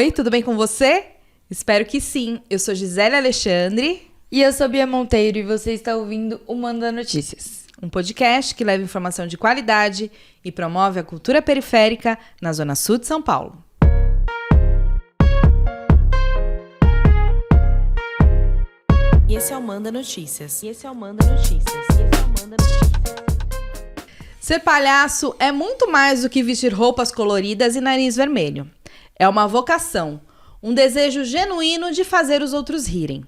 Oi, tudo bem com você? Espero que sim. Eu sou Gisele Alexandre. E eu sou Bia Monteiro e você está ouvindo o Manda Notícias. Um podcast que leva informação de qualidade e promove a cultura periférica na Zona Sul de São Paulo. E esse é o Manda Notícias. Ser palhaço é muito mais do que vestir roupas coloridas e nariz vermelho. É uma vocação, um desejo genuíno de fazer os outros rirem.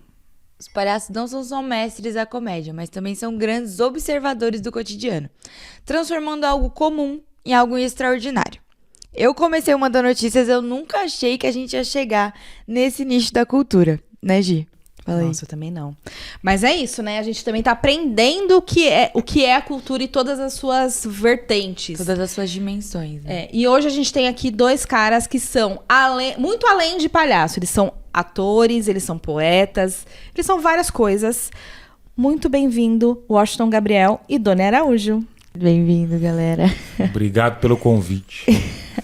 Os palhaços não são só mestres da comédia, mas também são grandes observadores do cotidiano, transformando algo comum em algo extraordinário. Eu comecei o Manda Notícias, eu nunca achei que a gente ia chegar nesse nicho da cultura, né, Gi? Fala aí. Nossa, eu também não. Mas é isso, né? A gente também tá aprendendo o que é a cultura e todas as suas vertentes. Todas as suas dimensões. Né? É, e hoje a gente tem aqui dois caras que são muito além de palhaço. Eles são atores, eles são poetas, eles são várias coisas. Muito bem-vindo, Washington Gabriel e Doni Araújo. Bem-vindo, galera. Obrigado pelo convite.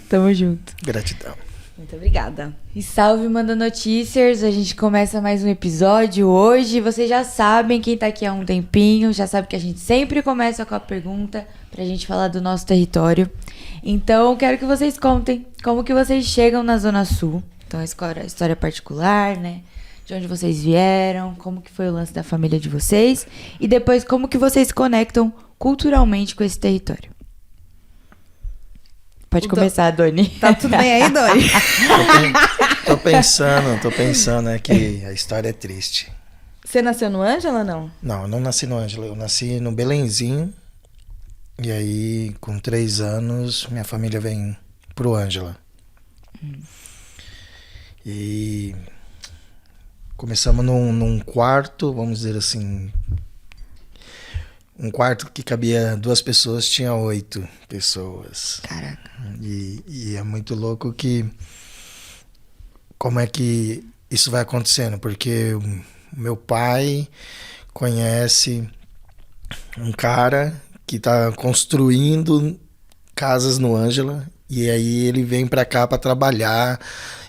Tamo junto. Gratidão. Muito obrigada. E salve, Manda Notícias, a gente começa mais um episódio hoje. Vocês já sabem, quem tá aqui há um tempinho, já sabe que a gente sempre começa com a pergunta pra gente falar do nosso território. Então, quero que vocês contem como que vocês chegam na Zona Sul. Então, a história particular, né? De onde vocês vieram, como que foi o lance da família de vocês. E depois, como que vocês se conectam culturalmente com esse território. Pode começar, Doni. Tá tudo bem aí, Doni? Tô pensando é que a história é triste. Você nasceu no Ângela, não? Não, eu não nasci no Ângela, eu nasci no Belenzinho. E aí, com 3 anos, minha família vem pro Ângela. E começamos num quarto, vamos dizer assim... Um quarto que cabia 2 pessoas, tinha 8 pessoas. Caraca. E é muito louco que... Como é que isso vai acontecendo? Porque o meu pai conhece um cara que está construindo casas no Ângela. E aí ele vem para cá para trabalhar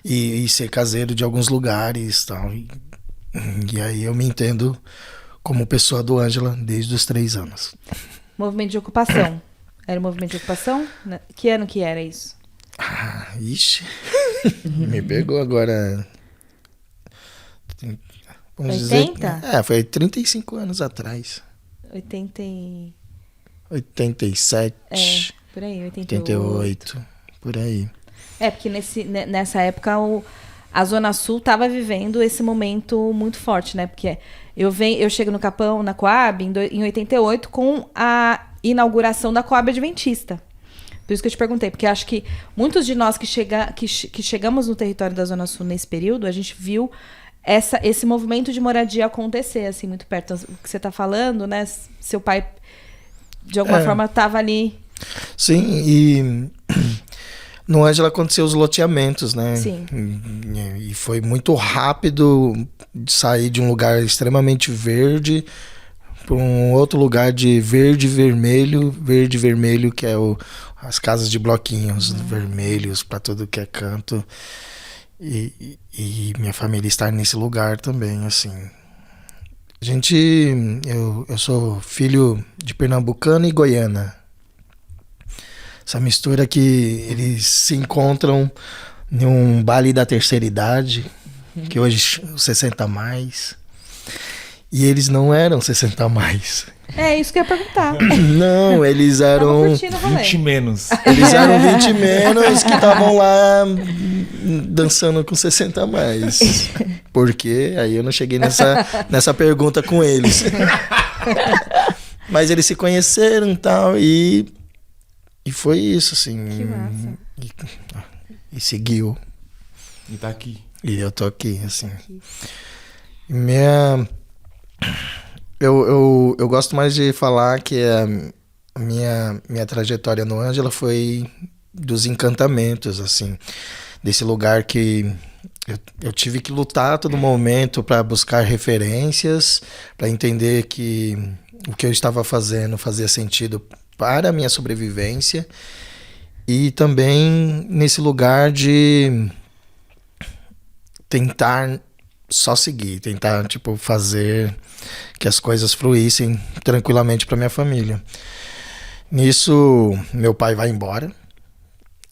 e ser caseiro de alguns lugares. Tal. E aí eu me entendo... como pessoa do Ângela desde os 3 anos. Movimento de ocupação. Era o movimento de ocupação? Que ano que era isso? Ah, ixi. Me pegou agora. Vamos 80? dizer. Foi 35 anos atrás. 80 e... 87. por aí, 88. Por aí. Porque nessa época a Zona Sul estava vivendo esse momento muito forte, né? Porque eu chego no Capão, na Coab, em 88, com a inauguração da Coab Adventista. Por isso que eu te perguntei, porque acho que muitos de nós que chegamos no território da Zona Sul nesse período, a gente viu esse movimento de moradia acontecer, assim, muito perto. O que você está falando, né? Seu pai, de alguma forma, estava ali. Sim, e... No Ângela aconteceu os loteamentos, né? Sim. E foi muito rápido sair de um lugar extremamente verde para um outro lugar de verde e vermelho, que é as casas de bloquinhos vermelhos para tudo que é canto. E minha família estar nesse lugar também, assim. Eu sou filho de pernambucano e goiana. Essa mistura que eles se encontram em um baile da terceira idade, que hoje 60 a mais. E eles não eram 60 a mais. É isso que eu ia perguntar. Não, eles eram 20 menos. Eles eram 20 menos que estavam lá dançando com 60 a mais. Porque aí eu não cheguei nessa pergunta com eles. Mas eles se conheceram e tal, e foi isso, assim. Que massa. E seguiu. E tá aqui. E eu tô aqui, assim. Eu gosto mais de falar que a minha trajetória no Ângela foi dos encantamentos, assim. Desse lugar que eu tive que lutar a todo momento para buscar referências, para entender que o que eu estava fazendo fazia sentido para a minha sobrevivência, e também nesse lugar de tentar só seguir, tentar, tipo, fazer que as coisas fluíssem tranquilamente para minha família. Nisso, meu pai vai embora,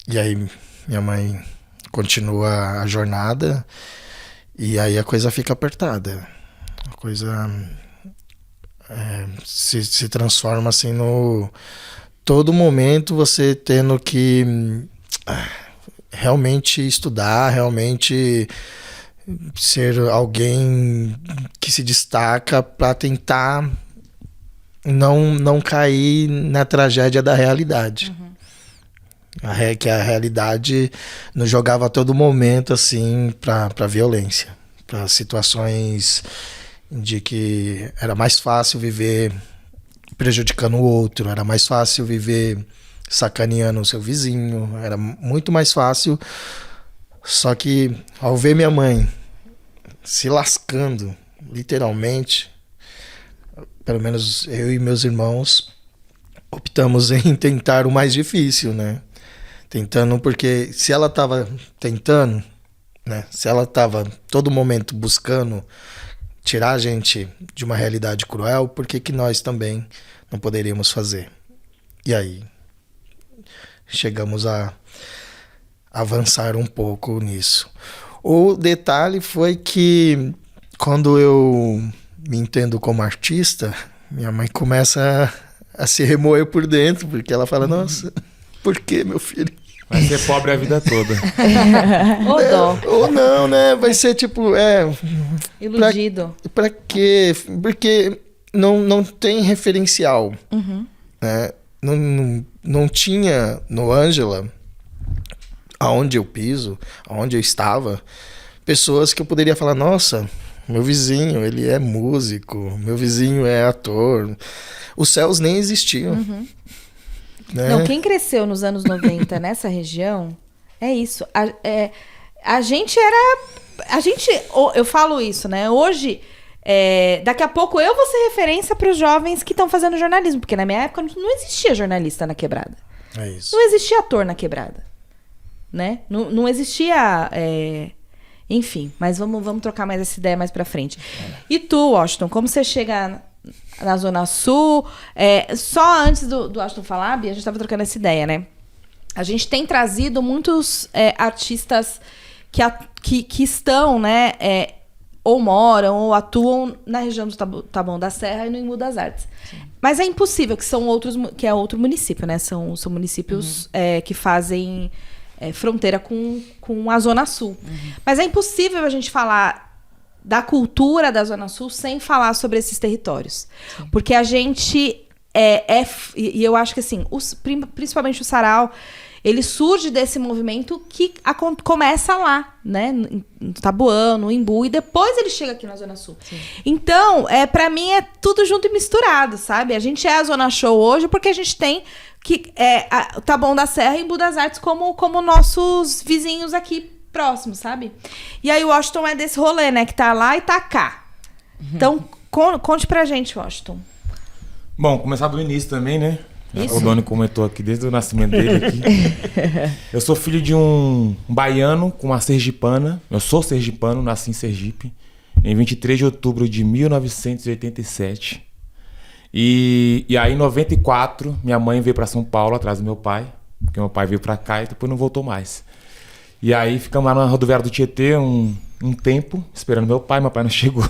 e aí minha mãe continua a jornada, e aí a coisa fica apertada. A coisa se transforma assim no... Todo momento você tendo que realmente estudar, realmente ser alguém que se destaca para tentar não cair na tragédia da realidade. Que a realidade nos jogava a todo momento assim para violência, para situações de que era mais fácil viver prejudicando o outro, era mais fácil viver sacaneando o seu vizinho, era muito mais fácil. Só que ao ver minha mãe se lascando, literalmente, pelo menos eu e meus irmãos optamos em tentar o mais difícil, né? Tentando, porque se ela estava tentando, né? Se ela estava todo momento buscando tirar a gente de uma realidade cruel, por que nós também não poderíamos fazer? E aí chegamos a avançar um pouco nisso. O detalhe foi que quando eu me entendo como artista, minha mãe começa a se remoer por dentro, porque ela fala, nossa, por que, meu filho? Vai ser pobre a vida toda. Ou dó. Ou não, né? Vai ser tipo, Iludido. Pra quê? Porque não tem referencial. Né? Não tinha no Ângela, aonde eu piso, aonde eu estava, pessoas que eu poderia falar, nossa, meu vizinho, ele é músico, meu vizinho é ator. Os céus nem existiam. Né? Não, quem cresceu nos anos 90 nessa região, é isso. A gente era... eu falo isso, né? Hoje, daqui a pouco eu vou ser referência para os jovens que estão fazendo jornalismo, porque na minha época não existia jornalista na quebrada. É isso. Não existia ator na quebrada. Né? Não existia... Enfim, mas vamos trocar mais essa ideia mais pra frente. E tu, Washington, como você chega na Zona Sul? Só antes do Washington falar, Bia, a gente estava trocando essa ideia, né? A gente tem trazido muitos artistas que estão, né, ou moram ou atuam na região do Taboão da Serra e no Embu das Artes. Sim. Mas é impossível que é outro município, né? São municípios que fazem fronteira com a Zona Sul. Mas é impossível a gente falar da cultura da Zona Sul sem falar sobre esses territórios. Sim. Porque a gente e eu acho que assim, principalmente o sarau, ele surge desse movimento que começa lá, né? No Taboão, no Embu, e depois ele chega aqui na Zona Sul. Sim. Então, pra mim é tudo junto e misturado, sabe? A gente é a Zona Show hoje porque a gente tem o Taboão da Serra e Embu das Artes como nossos vizinhos aqui próximos, sabe? E aí o Washington é desse rolê, né? Que tá lá e tá cá. Então, conte pra gente, Washington. Bom, começar do início também, né? Isso. O Doni comentou aqui desde o nascimento dele aqui. Eu sou filho de um baiano com uma sergipana. Eu sou sergipano, nasci em Sergipe, em 23 de outubro de 1987. E aí, em 94, minha mãe veio para São Paulo atrás do meu pai, porque meu pai veio para cá e depois não voltou mais. E aí, ficamos lá na rodoviária do Tietê um tempo, esperando meu pai não chegou.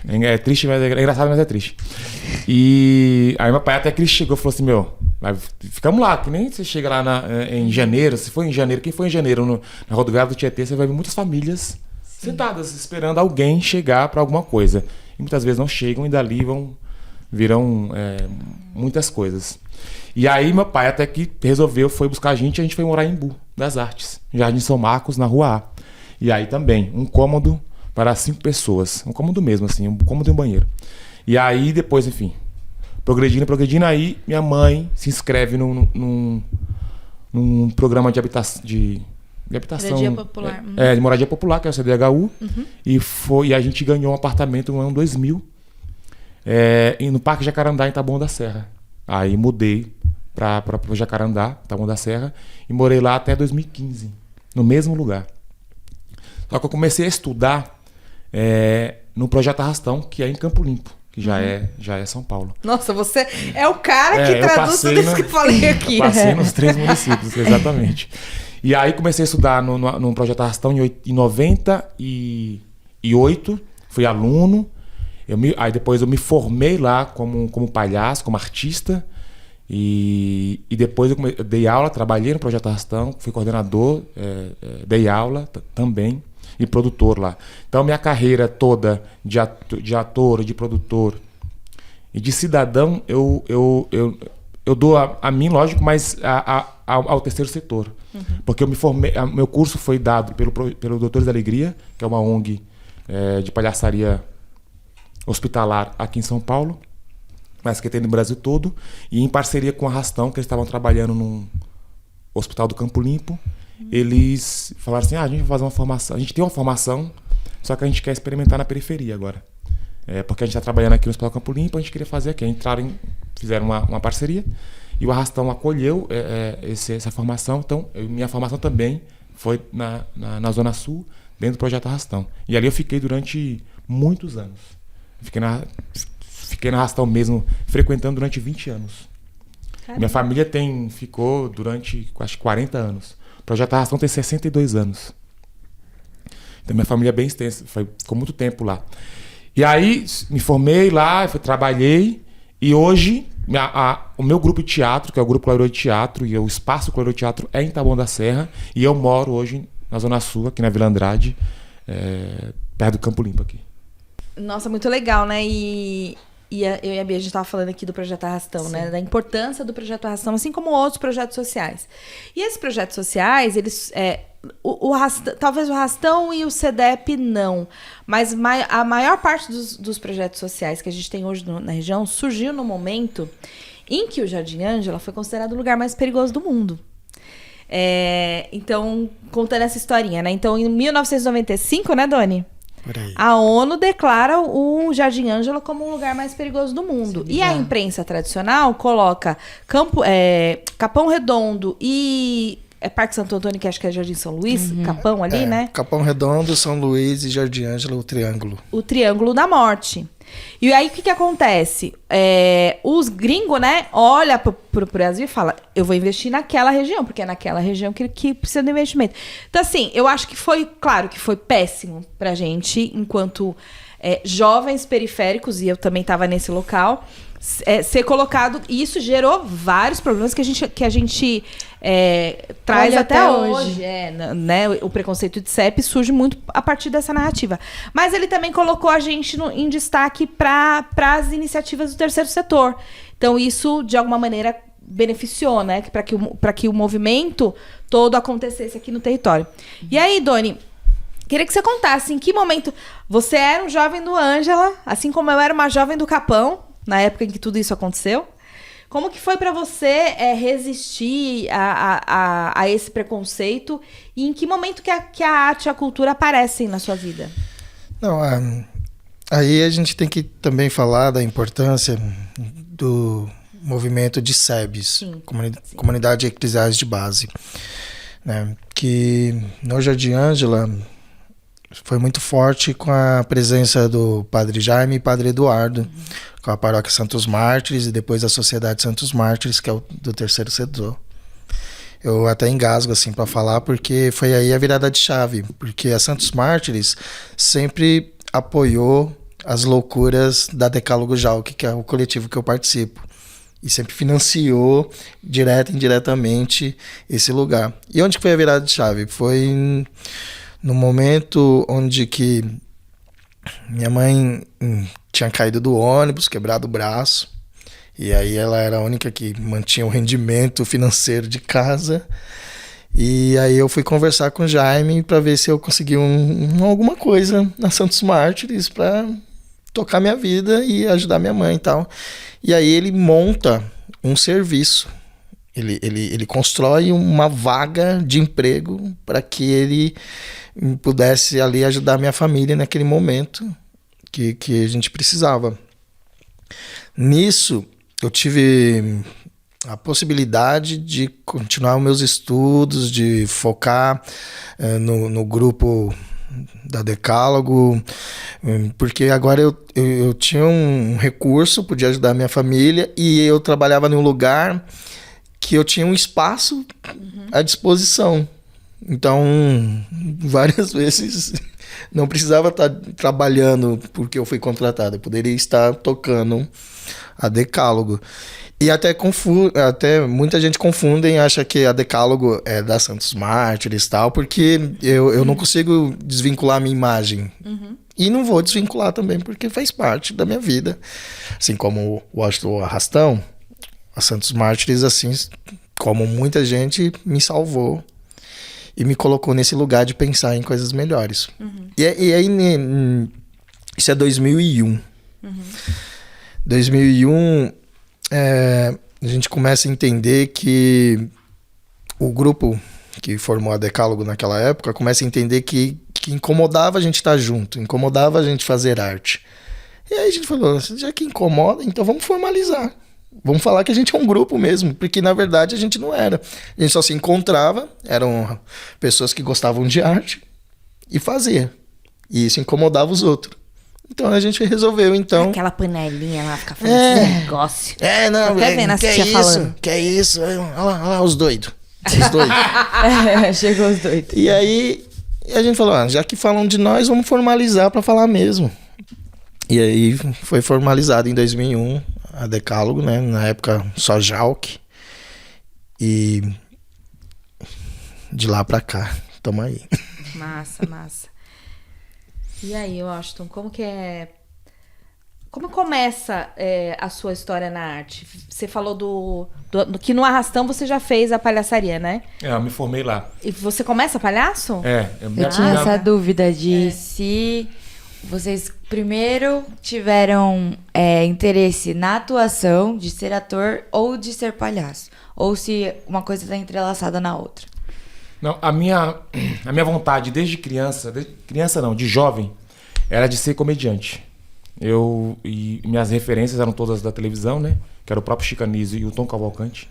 É triste, mas é engraçado, mas é triste. E aí, meu pai até que ele chegou e falou assim, ficamos lá, que nem você chega lá em janeiro, se for em janeiro, quem foi em janeiro na rodoviária do Tietê, você vai ver muitas famílias sentadas, esperando alguém chegar para alguma coisa. E muitas vezes não chegam e dali virão muitas coisas. E aí meu pai até que foi buscar a gente foi morar em Embu das Artes, Jardim São Marcos, na Rua A. E aí também, um cômodo para 5 pessoas, um cômodo mesmo assim, um cômodo e um banheiro. E aí depois, enfim, progredindo, aí minha mãe se inscreve num programa de habitação, de moradia popular. De moradia popular, que é o CDHU. E a gente ganhou um apartamento no ano 2000, no Parque Jacarandá, em Taboão da Serra. Aí mudei para o Jacarandá, Taboão da Serra, e morei lá até 2015, no mesmo lugar. Só que eu comecei a estudar no Projeto Arrastão, que é em Campo Limpo, que já é São Paulo. Nossa, você é o cara que traduz tudo isso que eu falei aqui. Passei nos 3 municípios, exatamente. E aí comecei a estudar no Projeto Arrastão em 98, fui aluno. Aí depois eu me formei lá como palhaço, como artista. E depois eu dei aula, trabalhei no Projeto Arrastão, fui coordenador, dei aula também e produtor lá. Então minha carreira toda de ator, de produtor e de cidadão, eu dou a mim, lógico, mas ao terceiro setor. Porque eu me formei, meu curso foi dado pelo Doutores da Alegria, que é uma ONG de palhaçaria hospitalar aqui em São Paulo, mas que tem no Brasil todo, e em parceria com a Arrastão, que eles estavam trabalhando no Hospital do Campo Limpo. Eles falaram assim, a gente vai fazer uma formação, a gente tem uma formação, só que a gente quer experimentar na periferia agora. Porque a gente está trabalhando aqui no Hospital do Campo Limpo, a gente queria fazer aqui. Fizeram uma parceria, e o Arrastão acolheu essa formação. Então, minha formação também foi na Zona Sul, dentro do Projeto Arrastão. E ali eu fiquei durante muitos anos. Fiquei na Arrastão mesmo, frequentando durante 20 anos. Caramba. Minha família ficou durante quase 40 anos. O Projeto Arrastão tem 62 anos. Então minha família é bem extensa, ficou muito tempo lá. E aí me formei lá, trabalhei, e hoje o meu grupo de teatro, que é o Grupo Clareou de Teatro, e o Espaço Clareou de Teatro é em Taboão da Serra, e eu moro hoje na Zona Sul, aqui na Vila Andrade, perto do Campo Limpo aqui. Nossa, muito legal, né? Eu e a Bia, a gente estava falando aqui do Projeto Arrastão, né? Da importância do Projeto Arrastão, assim como outros projetos sociais. E esses projetos sociais, eles... talvez o Arrastão e o CEDEP não, mas a maior parte dos projetos sociais que a gente tem hoje na região surgiu no momento em que o Jardim Ângela foi considerado o lugar mais perigoso do mundo. Então, contando essa historinha, né? Então, em 1995, né, Doni? A ONU declara o Jardim Ângela como o lugar mais perigoso do mundo. Sim, e a imprensa tradicional coloca Capão Redondo e Parque Santo Antônio, que acho que é Jardim São Luís, Capão ali, né? Capão Redondo, São Luís e Jardim Ângela, o triângulo. O triângulo da morte. E aí, o que acontece? Os gringos, né, olham pro Brasil e falam, eu vou investir naquela região, porque é naquela região que precisa de investimento. Então, assim, eu acho que claro que foi péssimo pra gente, enquanto jovens periféricos, e eu também estava nesse local, ser colocado, e isso gerou vários problemas que a gente traz até hoje. Né? O preconceito de CEP surge muito a partir dessa narrativa. Mas ele também colocou a gente em destaque para as iniciativas do terceiro setor. Então, isso, de alguma maneira, beneficiou, né? Para que o movimento todo acontecesse aqui no território. E aí, Doni, queria que você contasse em que momento você era um jovem do Ângela, assim como eu era uma jovem do Capão, na época em que tudo isso aconteceu. Como que foi para você resistir a esse preconceito, e em que momento que a arte e a cultura aparecem na sua vida? Não, aí a gente tem que também falar da importância do movimento de SEBs, Comunidade Eclesiais de Base, né? Que no Jardim Ângela foi muito forte com a presença do Padre Jaime e Padre Eduardo, com a Paróquia Santos Mártires e depois a Sociedade Santos Mártires, que é o do terceiro setor. Eu até engasgo assim para falar, porque foi aí a virada de chave, porque a Santos Mártires sempre apoiou as loucuras da Decálogo Jalc, que é o coletivo que eu participo, e sempre financiou direta e indiretamente esse lugar. E onde foi a virada de chave? Foi no momento onde que minha mãe tinha caído do ônibus, quebrado o braço, e aí ela era a única que mantinha o rendimento financeiro de casa. E aí eu fui conversar com o Jaime para ver se eu conseguia alguma coisa na Santos Mártires para tocar minha vida e ajudar minha mãe e tal. E aí ele monta um serviço. Ele constrói uma vaga de emprego para que ele pudesse ali ajudar minha família naquele momento que a gente precisava. Nisso, eu tive a possibilidade de continuar os meus estudos, de focar no grupo da Decálogo, porque agora eu tinha um recurso, podia ajudar a minha família, e eu trabalhava num lugar que eu tinha um espaço à disposição. Então, várias vezes não precisava estar trabalhando porque eu fui contratado, eu poderia estar tocando a Decálogo. E até muita gente confunde e acha que a Decálogo é da Santos Mártires e tal, porque eu não consigo desvincular a minha imagem. E não vou desvincular também, porque faz parte da minha vida. Assim como o Washington Arrastão, a Santos Mártires, assim como muita gente, me salvou e me colocou nesse lugar de pensar em coisas melhores. E aí, isso é 2001. 2001... a gente começa a entender que o grupo que formou a Decálogo naquela época começa a entender que incomodava a gente estar junto, incomodava a gente fazer arte. E aí a gente falou, já que incomoda, então vamos formalizar. Vamos falar que a gente é um grupo mesmo, porque na verdade a gente não era. A gente só se encontrava, eram pessoas que gostavam de arte e fazia. E isso incomodava os outros. Então a gente resolveu, então... Aquela panelinha lá, ficar falando esse negócio. Não, até vendo que é tia isso? falando. Que é isso? Olha lá os doidos. Os doidos. Chegou os doidos. E aí a gente falou, já que falam de nós, vamos formalizar para falar mesmo. E aí foi formalizado em 2001 a Decálogo, né? Na época só Jalk. E de lá para cá, tamo aí. Massa. E aí, Washington, como começa a sua história na arte? Você falou do que no Arrastão você já fez a palhaçaria, né? Eu me formei lá. E você começa palhaço? Eu tinha essa dúvida de se vocês primeiro tiveram interesse na atuação, de ser ator ou de ser palhaço. Ou se uma coisa está entrelaçada na outra. Não, a minha vontade desde criança, de jovem, era de ser comediante. E minhas referências eram todas da televisão, né? Que era o próprio Chico Anísio e o Tom Cavalcante.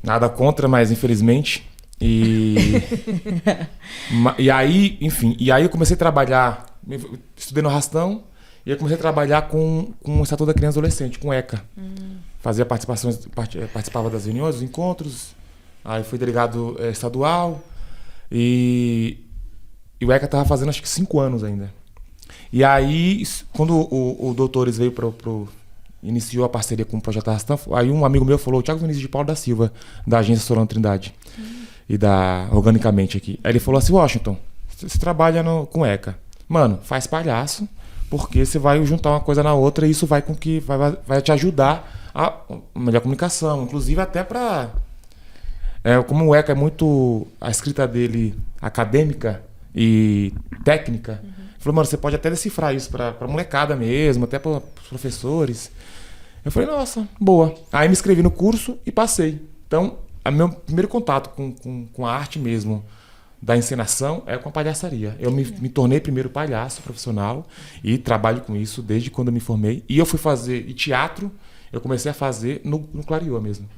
Nada contra, mas infelizmente. E aí, enfim, eu comecei a trabalhar, estudei no Arrastão, e eu comecei a trabalhar com o Estatuto da Criança e Adolescente, com ECA. Fazia participava das reuniões, dos encontros. Aí fui delegado estadual e o ECA estava fazendo acho que 5 anos ainda. E aí, quando o Doutores veio iniciou a parceria com o Projeto Arrastão, aí um amigo meu falou, o Thiago Vinícius de Paulo da Silva, da agência Solano Trindade, e da Organicamente aqui. Aí ele falou assim, Washington, você trabalha com ECA. Mano, faz palhaço, porque você vai juntar uma coisa na outra e isso vai te ajudar a melhor comunicação, inclusive até para... como o ECA é muito a escrita dele acadêmica e técnica, ele falou, mano, você pode até decifrar isso pra molecada mesmo, até para os professores. Eu falei, nossa, boa. Aí me inscrevi no curso e passei. Então, meu primeiro contato com a arte mesmo, da encenação, é com a palhaçaria. Eu me tornei primeiro palhaço profissional e trabalho com isso desde quando eu me formei. E eu fui fazer teatro, eu comecei a fazer no Clariô mesmo.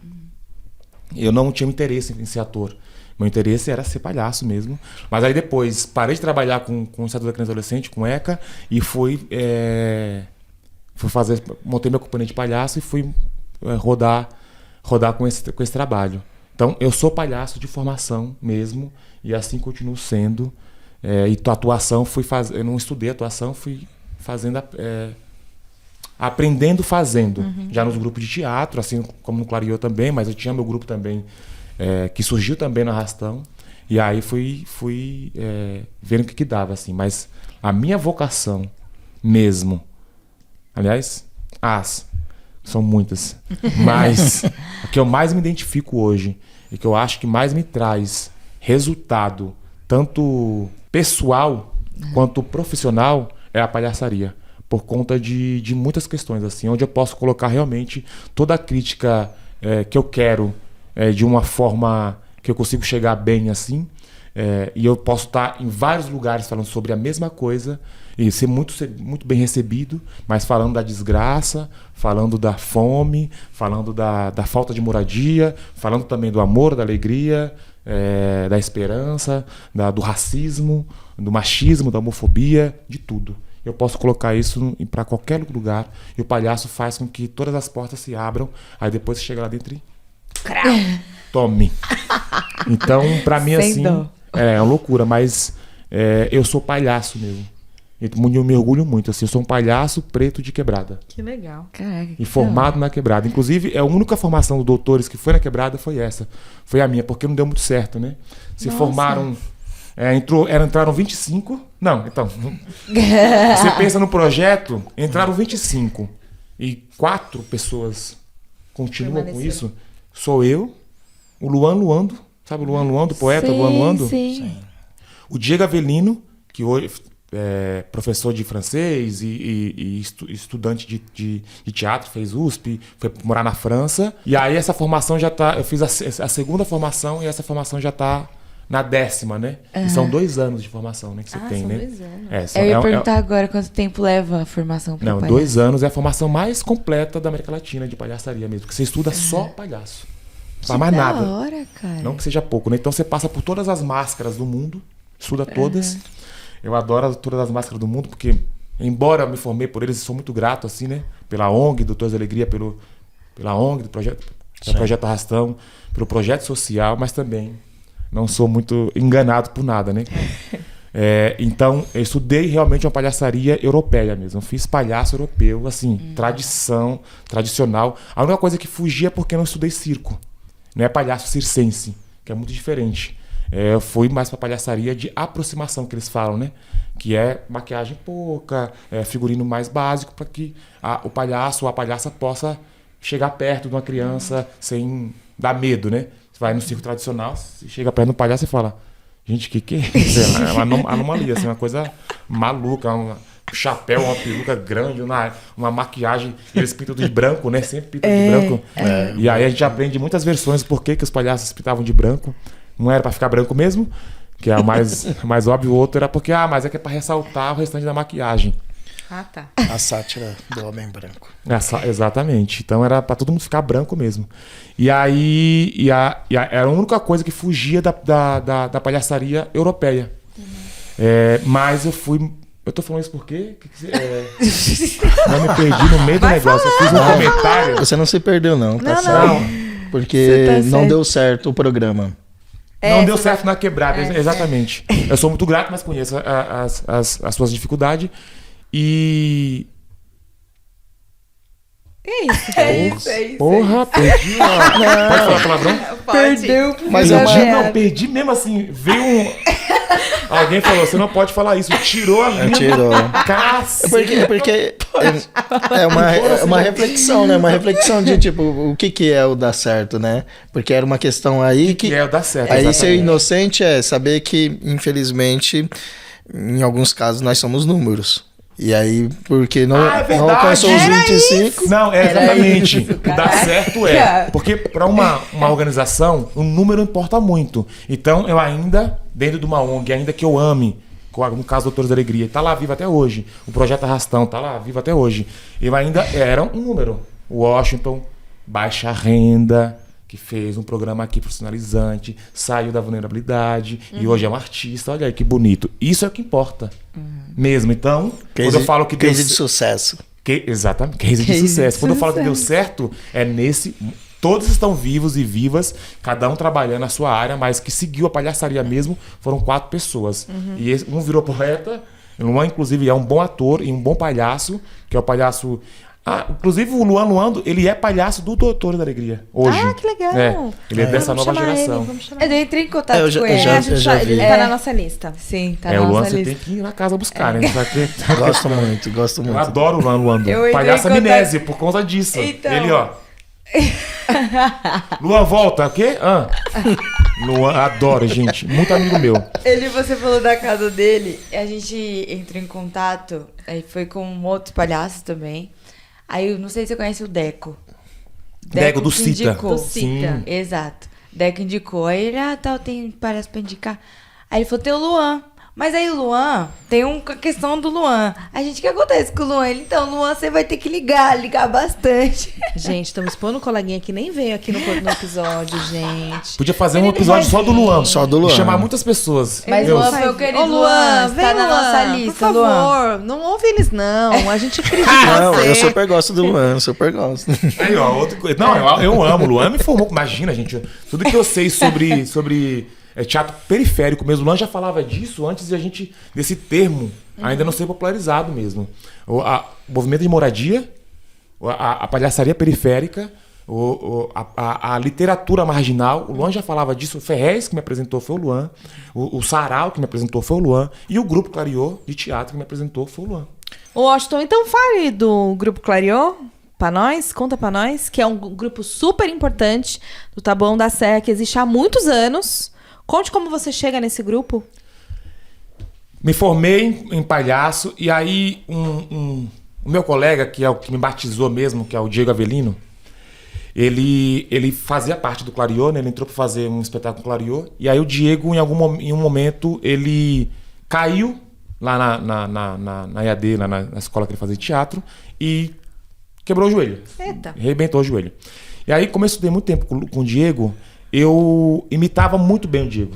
Eu não tinha interesse em ser ator. Meu interesse era ser palhaço mesmo. Mas aí depois parei de trabalhar com o Estatuto da Criança e Adolescente, com ECA, e fui montei minha companhia de palhaço e fui rodar com esse trabalho. Então eu sou palhaço de formação mesmo, e assim continuo sendo. E atuação eu não estudei atuação, fui fazendo aprendendo fazendo, já nos grupos de teatro, assim como no Clariô também, mas eu tinha meu grupo também, que surgiu também no Arrastão, e aí fui vendo o que dava, assim. Mas a minha vocação mesmo, aliás, são muitas, mas o que eu mais me identifico hoje, e que eu acho que mais me traz resultado, tanto pessoal quanto profissional, é a palhaçaria. Por conta de muitas questões, assim, onde eu posso colocar realmente toda a crítica que eu quero, de uma forma que eu consigo chegar bem, assim, e eu posso estar em vários lugares falando sobre a mesma coisa e ser muito bem recebido, mas falando da desgraça, falando da fome, falando da falta de moradia, falando também do amor, da alegria, da esperança, do racismo, do machismo, da homofobia, de tudo. Eu posso colocar isso para qualquer lugar e o palhaço faz com que todas as portas se abram, aí depois você chega lá dentro e... Tome. Então, para mim, Sem assim, dó. é uma loucura, mas eu sou palhaço mesmo. Eu me orgulho muito, assim, eu sou um palhaço preto de quebrada. Que legal. Caraca. E formado na quebrada. Inclusive, a única formação do doutores que foi na quebrada foi essa. Foi a minha, porque não deu muito certo, né? Se Nossa. formaram... entraram 25. Não, então... Você pensa no projeto, entraram 25. E 4 pessoas continuam com isso. Sou eu, o Luan Luando. Sabe o Luan Luando, o poeta Sim, Luan Luando? Sim. O Diego Avelino, que hoje é professor de francês e estudante de teatro, fez USP, foi morar na França. E aí essa formação já tá... Eu fiz a segunda formação e essa formação já tá na 10ª, né? E são 2 anos de formação, né, que você tem, são né? 2 anos. Eu ia perguntar agora quanto tempo leva a formação para Não, palhaço. 2 anos é a formação mais completa da América Latina de palhaçaria mesmo. Porque você estuda só palhaço. Não faz mais nada. Da hora, cara. Não que seja pouco, né? Então você passa por todas as máscaras do mundo, estuda todas. Eu adoro todas as máscaras do mundo, porque, embora eu me formei por eles, sou muito grato, assim, né? Pela ONG, Doutores da Alegria, pela ONG, do Projeto Arrastão, pelo projeto social, mas também não sou muito enganado por nada, né? Então, eu estudei realmente uma palhaçaria europeia mesmo. Eu fiz palhaço europeu, assim, tradicional. A única coisa que fugia é porque eu não estudei circo. Não é palhaço circense, que é muito diferente. Eu fui mais pra palhaçaria de aproximação, que eles falam, né? Que é maquiagem pouca, figurino mais básico, para que o palhaço ou a palhaça possa chegar perto de uma criança sem dar medo, né? Você vai no circo tradicional, você chega perto do palhaço e fala: gente, que é isso? É uma anomalia, assim, uma coisa maluca, um chapéu, uma peruca grande, uma maquiagem, eles pintam de branco, né? Sempre pintam de branco. E aí a gente aprende muitas versões por que os palhaços pintavam de branco. Não era pra ficar branco mesmo, que é o mais óbvio. O outro era porque, mas é que é pra ressaltar o restante da maquiagem. Ah, tá. A sátira do homem branco. Exatamente. Então era pra todo mundo ficar branco mesmo. E aí era a única coisa que fugia da palhaçaria europeia. Mas eu tô falando isso por quê? Eu me perdi no meio do negócio. Eu fiz um comentário. Você não se perdeu, não, tá Não, certo? não. Porque Você tá não certo. deu certo o programa. Não deu certo na quebrada, exatamente. Eu sou muito grato, mas conheço as suas dificuldades. E... É isso. Porra, perdi. Pode falar palavrão? Perdeu. Mas Perdi mesmo assim. Veio um... Alguém falou, você não pode falar isso. Tirou a minha... Tirou. Cacete. É porque uma reflexão, né? Uma reflexão de tipo, o que é o dar certo, né? Porque era uma questão aí Que é o dar certo. Aí exatamente. ser inocente é saber que, infelizmente, em alguns casos nós somos números. E aí, porque não alcançou os 25... Não, exatamente. isso, O dar caraca. certo porque para uma organização, o número importa muito. Então, eu ainda, dentro de uma ONG, ainda que eu ame, no caso do Doutores da Alegria, tá lá vivo até hoje. O Projeto Arrastão tá lá vivo até hoje. Eu ainda era um número. O Washington, baixa renda, que fez um programa aqui profissionalizante, saiu da vulnerabilidade e hoje é um artista. Olha aí que bonito. Isso é o que importa. Mesmo. Então, quando eu falo que case de sucesso. Exatamente, case de sucesso. Quando eu falo que deu certo, é nesse... Todos estão vivos e vivas, cada um trabalhando na sua área, mas que seguiu a palhaçaria mesmo foram 4 pessoas. E um virou poeta, um inclusive é um bom ator e um bom palhaço, que é o palhaço... inclusive o Luan Luando, ele é palhaço do Doutores da Alegria, hoje. Ah, que legal. Ele é dessa Vamos nova chamar geração. Ele, vamos chamar Eu entrei em contato Eu já- com eu ele. já- a gente vi. ele tá na nossa lista. Sim, tá O na Luan nossa você lista. tem que ir na casa buscar, né? Só que- Gosto muito, gosto Eu muito. adoro o Luan Luando. Eu entrei Palhaço em contato- amnésia, por conta disso. Então. Ele, ó. Luan, volta, o quê? Luan, adoro, gente. Muito amigo meu. Você falou da casa dele, a gente entrou em contato, aí foi com outros palhaços também. Aí eu não sei se você conhece o Deco. Deco do que Cita. indicou. Do Cita. Exato. Deco indicou. Aí ele, tem palhaço pra indicar. Aí ele falou, tem o Luan. Mas aí o Luan, tem uma questão do Luan. A gente, o que acontece com o Luan? Então, Luan, você vai ter que ligar bastante. Gente, estamos expondo um coleguinha que nem veio aqui no episódio, gente. Podia fazer um episódio só do Luan. Só do Luan. E chamar muitas pessoas. Mas Meus- Luan foi o querido Ô, Luan, Luan, vem, tá na Luan, nossa lista, por favor. Luan. Não ouve eles, não. A gente acredita em Não, você. eu super gosto do Luan, super gosto. Aí, ó, outra coisa. Não, eu amo. O Luan me formou. Imagina, gente. Tudo que eu sei sobre teatro periférico mesmo. O Luan já falava disso antes de a gente, desse termo, ainda não ser popularizado mesmo. O movimento de moradia, a palhaçaria periférica, a literatura marginal. O Luan já falava disso. O Ferrez, que me apresentou, foi o Luan. O Sarau, que me apresentou, foi o Luan. E o Grupo Clariô, de teatro, que me apresentou, foi o Luan. Ô, Washington, então fale do Grupo Clariô pra nós, conta pra nós, que é um grupo super importante do Taboão da Serra, que existe há muitos anos. Conte como você chega nesse grupo. Me formei em palhaço e aí o meu colega, que é o que me batizou mesmo, que é o Diego Avelino, ele fazia parte do Clariô, né? Ele entrou para fazer um espetáculo Clariô, e aí o Diego, em um momento, ele caiu lá na EAD, lá na escola que ele fazia teatro, e quebrou o joelho. Eita. Arrebentou o joelho. E aí, como eu estudei muito tempo com o Diego, eu imitava muito bem o Diego.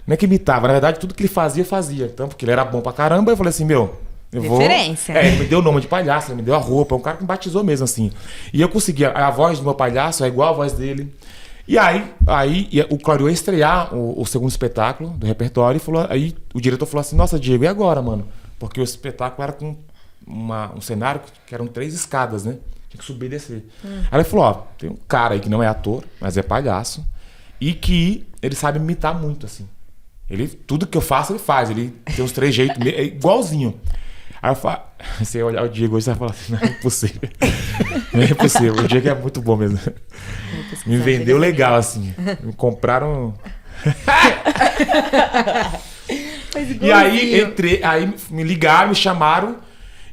Não é que imitava, na verdade, tudo que ele fazia, eu fazia. Então, porque ele era bom pra caramba, eu falei assim, eu vou... Referência. Ele me deu o nome de palhaço, ele me deu a roupa, é um cara que me batizou mesmo, assim. E eu conseguia, a voz do meu palhaço é igual a voz dele. E aí o Clariô ia estrear o segundo espetáculo do repertório, aí o diretor falou assim, nossa, Diego, e agora, mano? Porque o espetáculo era com um cenário que eram 3 escadas, né? Tinha que subir e descer. Aí ele falou, tem um cara aí que não é ator, mas é palhaço, e que ele sabe me imitar muito, assim. Tudo que eu faço, ele faz. Ele tem uns trejeitos, é igualzinho. Aí eu falo, você olhar o Diego hoje, você vai falar assim, não é possível. Não é possível. O Diego é muito bom mesmo. Me vendeu legal, assim. Me compraram... E aí, aí me ligaram, me chamaram.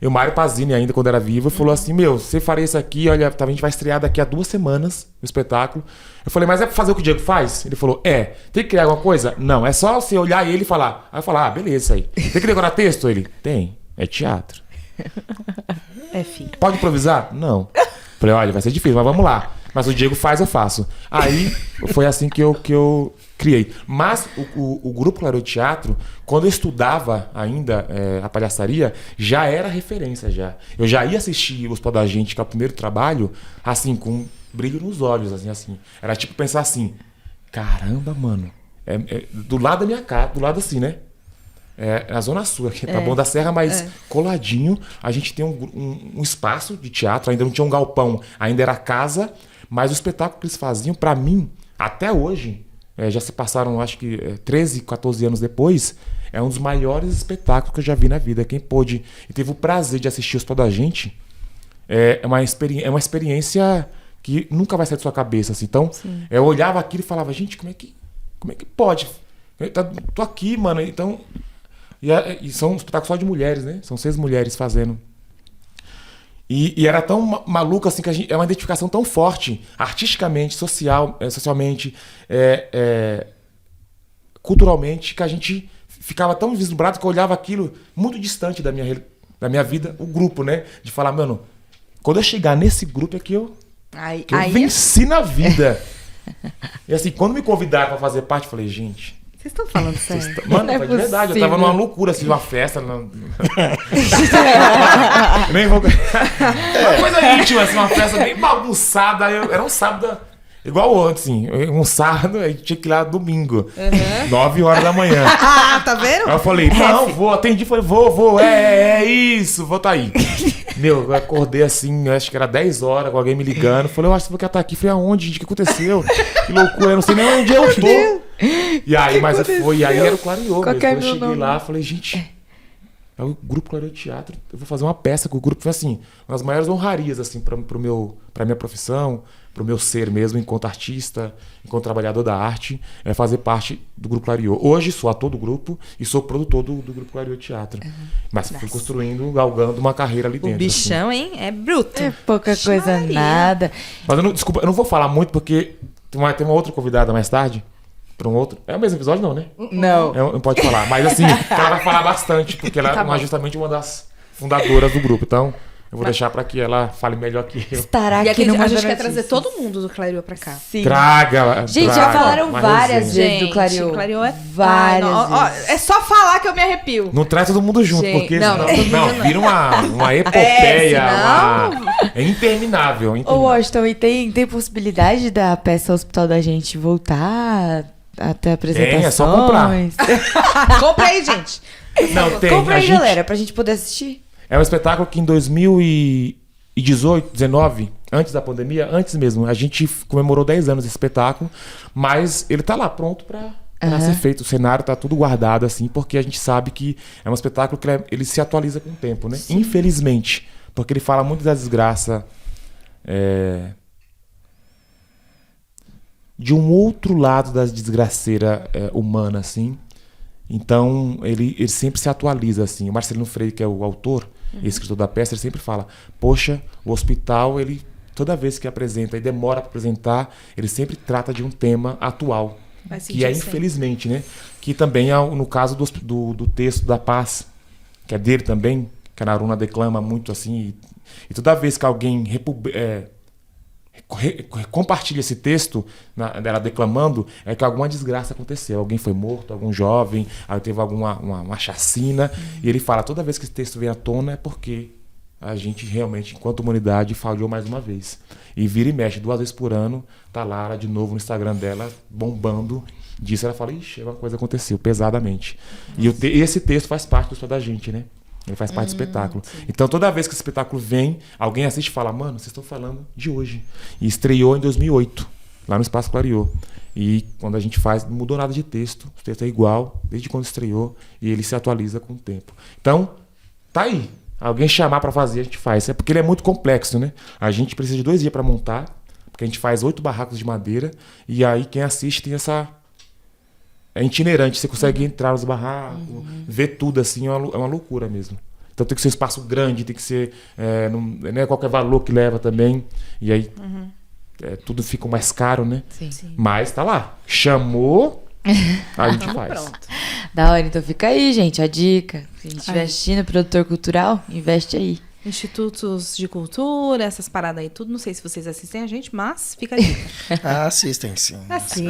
O Mário Pazini, ainda quando era vivo, falou assim, você faria isso aqui, olha, a gente vai estrear daqui a 2 semanas o espetáculo. Eu falei, mas é pra fazer o que o Diego faz? Ele falou, tem que criar alguma coisa? Não, é só você olhar ele e falar. Aí eu falei, beleza, isso aí. Tem que decorar texto? Ele, tem, é teatro. Filho. Pode improvisar? Não. Falei, olha, vai ser difícil, mas vamos lá. Mas o Diego faz, eu faço. Aí foi assim que eu criei. Mas o Grupo Clariô Teatro, quando eu estudava ainda a palhaçaria, já era referência já. Eu já ia assistir Os Pó da Gente, que é o primeiro trabalho, assim, com brilho nos olhos, assim. Era tipo pensar assim, caramba, mano, do lado da minha casa, do lado assim, né? Na Zona Sul, aqui tá bom da Serra, mas coladinho, a gente tem um espaço de teatro, ainda não tinha um galpão, ainda era casa, mas o espetáculo que eles faziam, pra mim, até hoje, já se passaram, acho que 13, 14 anos depois, é um dos maiores espetáculos que eu já vi na vida. Quem pôde e teve o prazer de assistir Os Pó da Gente, é uma experiência que nunca vai sair da sua cabeça. Assim. Então, eu olhava aquilo e falava, gente, como é que pode? Tô aqui, mano. Então, e são um espetáculo só de mulheres, né? São 6 mulheres fazendo. E era tão maluco assim que é uma identificação tão forte, artisticamente, socialmente, culturalmente, que a gente ficava tão vislumbrado que eu olhava aquilo muito distante da minha vida, o grupo, né? De falar, mano, quando eu chegar nesse grupo é que eu venci na vida. E assim, quando me convidaram pra fazer parte, eu falei, gente... Vocês estão falando sério? Mano, foi de verdade. Eu tava numa loucura, assim, uma festa. Nem vou... Uma coisa íntima, assim, uma festa bem bagunçada. Era um sábado, igual ontem, assim. Um sábado, a gente tinha que ir lá domingo. 9 horas da manhã. Tá vendo? Aí eu falei, não, atendi, falei, vou, isso, vou tá aí. Eu acordei assim, acho que era 10 horas, com alguém me ligando. Falei, eu acho que você vai estar aqui. Falei, aonde, gente? O que aconteceu? Que loucura, eu não sei nem onde eu tô. E aí, mas foi, aí era o Clariô mesmo. Eu cheguei lá, falei, gente, é o Grupo Clariô Teatro, eu vou fazer uma peça com o grupo. Foi assim, uma das maiores honrarias, assim, pra minha profissão, pro meu ser mesmo, enquanto artista, enquanto trabalhador da arte, fazer parte do Grupo Clariô. Hoje sou ator do grupo e sou produtor do Grupo Clariô Teatro. Mas fui construindo, galgando uma carreira ali dentro. O bichão, assim. hein? É bruto. É pouca coisa, nada. Mas desculpa, eu não vou falar muito porque tem uma outra convidada mais tarde. pra um outro... É o mesmo episódio, não, né? Não. Não pode falar. Mas assim, ela vai falar bastante, porque ela é justamente uma das fundadoras do grupo. Então, eu vou deixar pra que ela fale melhor que eu. Estará E aqui aqui no a Manda gente quer Notícias. trazer todo mundo do Clariô pra cá. Sim. Traga! Gente, já traga falaram uma várias resenha. vezes do Clariô. Clariô é... Várias vezes. É só falar que eu me arrepio. Não traz todo mundo junto, Gente, porque não, senão, todo mundo não. vira uma epopeia, senão- é interminável. Ô, Washington, e tem possibilidade da peça Hospital da Gente voltar até apresentações? é só comprar. Compra aí, gente. Não, tem. Compra a aí, gente- galera, pra gente poder assistir. É um espetáculo que em 2018, 19, antes da pandemia, antes mesmo, a gente comemorou 10 anos desse espetáculo, mas ele tá lá pronto pra ser feito. O cenário tá tudo guardado, assim, porque a gente sabe que é um espetáculo que ele se atualiza com o tempo, né? Sim. Infelizmente. Porque ele fala muito da desgraça de um outro lado da desgraceira humana, assim. Então, ele sempre se atualiza, assim. O Marcelino Freire, que é o autor e escritor da peça, ele sempre fala, poxa, o hospital, ele toda vez que apresenta e demora para apresentar, ele sempre trata de um tema atual. Faz Que é, sentido, sim. infelizmente, né? Que também é no caso do texto da Paz, que é dele também, que a Naruna declama muito assim. E toda vez que alguém compartilha esse texto dela declamando, é que alguma desgraça aconteceu. Alguém foi morto, algum jovem, aí teve uma chacina. E ele fala, toda vez que esse texto vem à tona é porque a gente realmente, enquanto humanidade, falhou mais uma vez. E vira e mexe, 2 vezes por ano, tá lá de novo no Instagram dela, bombando disso. Ela fala, ixi, alguma coisa aconteceu, pesadamente. E esse texto faz parte do história da gente, né? Ele faz parte do espetáculo. Sim. Então, toda vez que esse espetáculo vem, alguém assiste e fala, mano, vocês estão falando de hoje. E estreou em 2008, lá no Espaço Clariô. E quando a gente faz, não mudou nada de texto. O texto é igual, desde quando estreou, e ele se atualiza com o tempo. Então, tá aí. Alguém chamar para fazer, a gente faz. É porque ele é muito complexo, né? A gente precisa de 2 dias para montar, porque a gente faz 8 barracos de madeira, e aí quem assiste tem essa... É itinerante, você consegue entrar nos barracos, ver tudo assim, é uma loucura mesmo. Então tem que ser um espaço grande, tem que ser... não é qualquer valor que leva também, e aí tudo fica mais caro, né? Sim. Mas tá lá. Chamou, a gente faz. Pronto. Da hora, então fica aí, gente, a dica. Se a gente estiver assistindo, produtor cultural, investe aí. Institutos de cultura, essas paradas aí, tudo. Não sei se vocês assistem a gente, mas fica aí. Assistem, sim. Assim.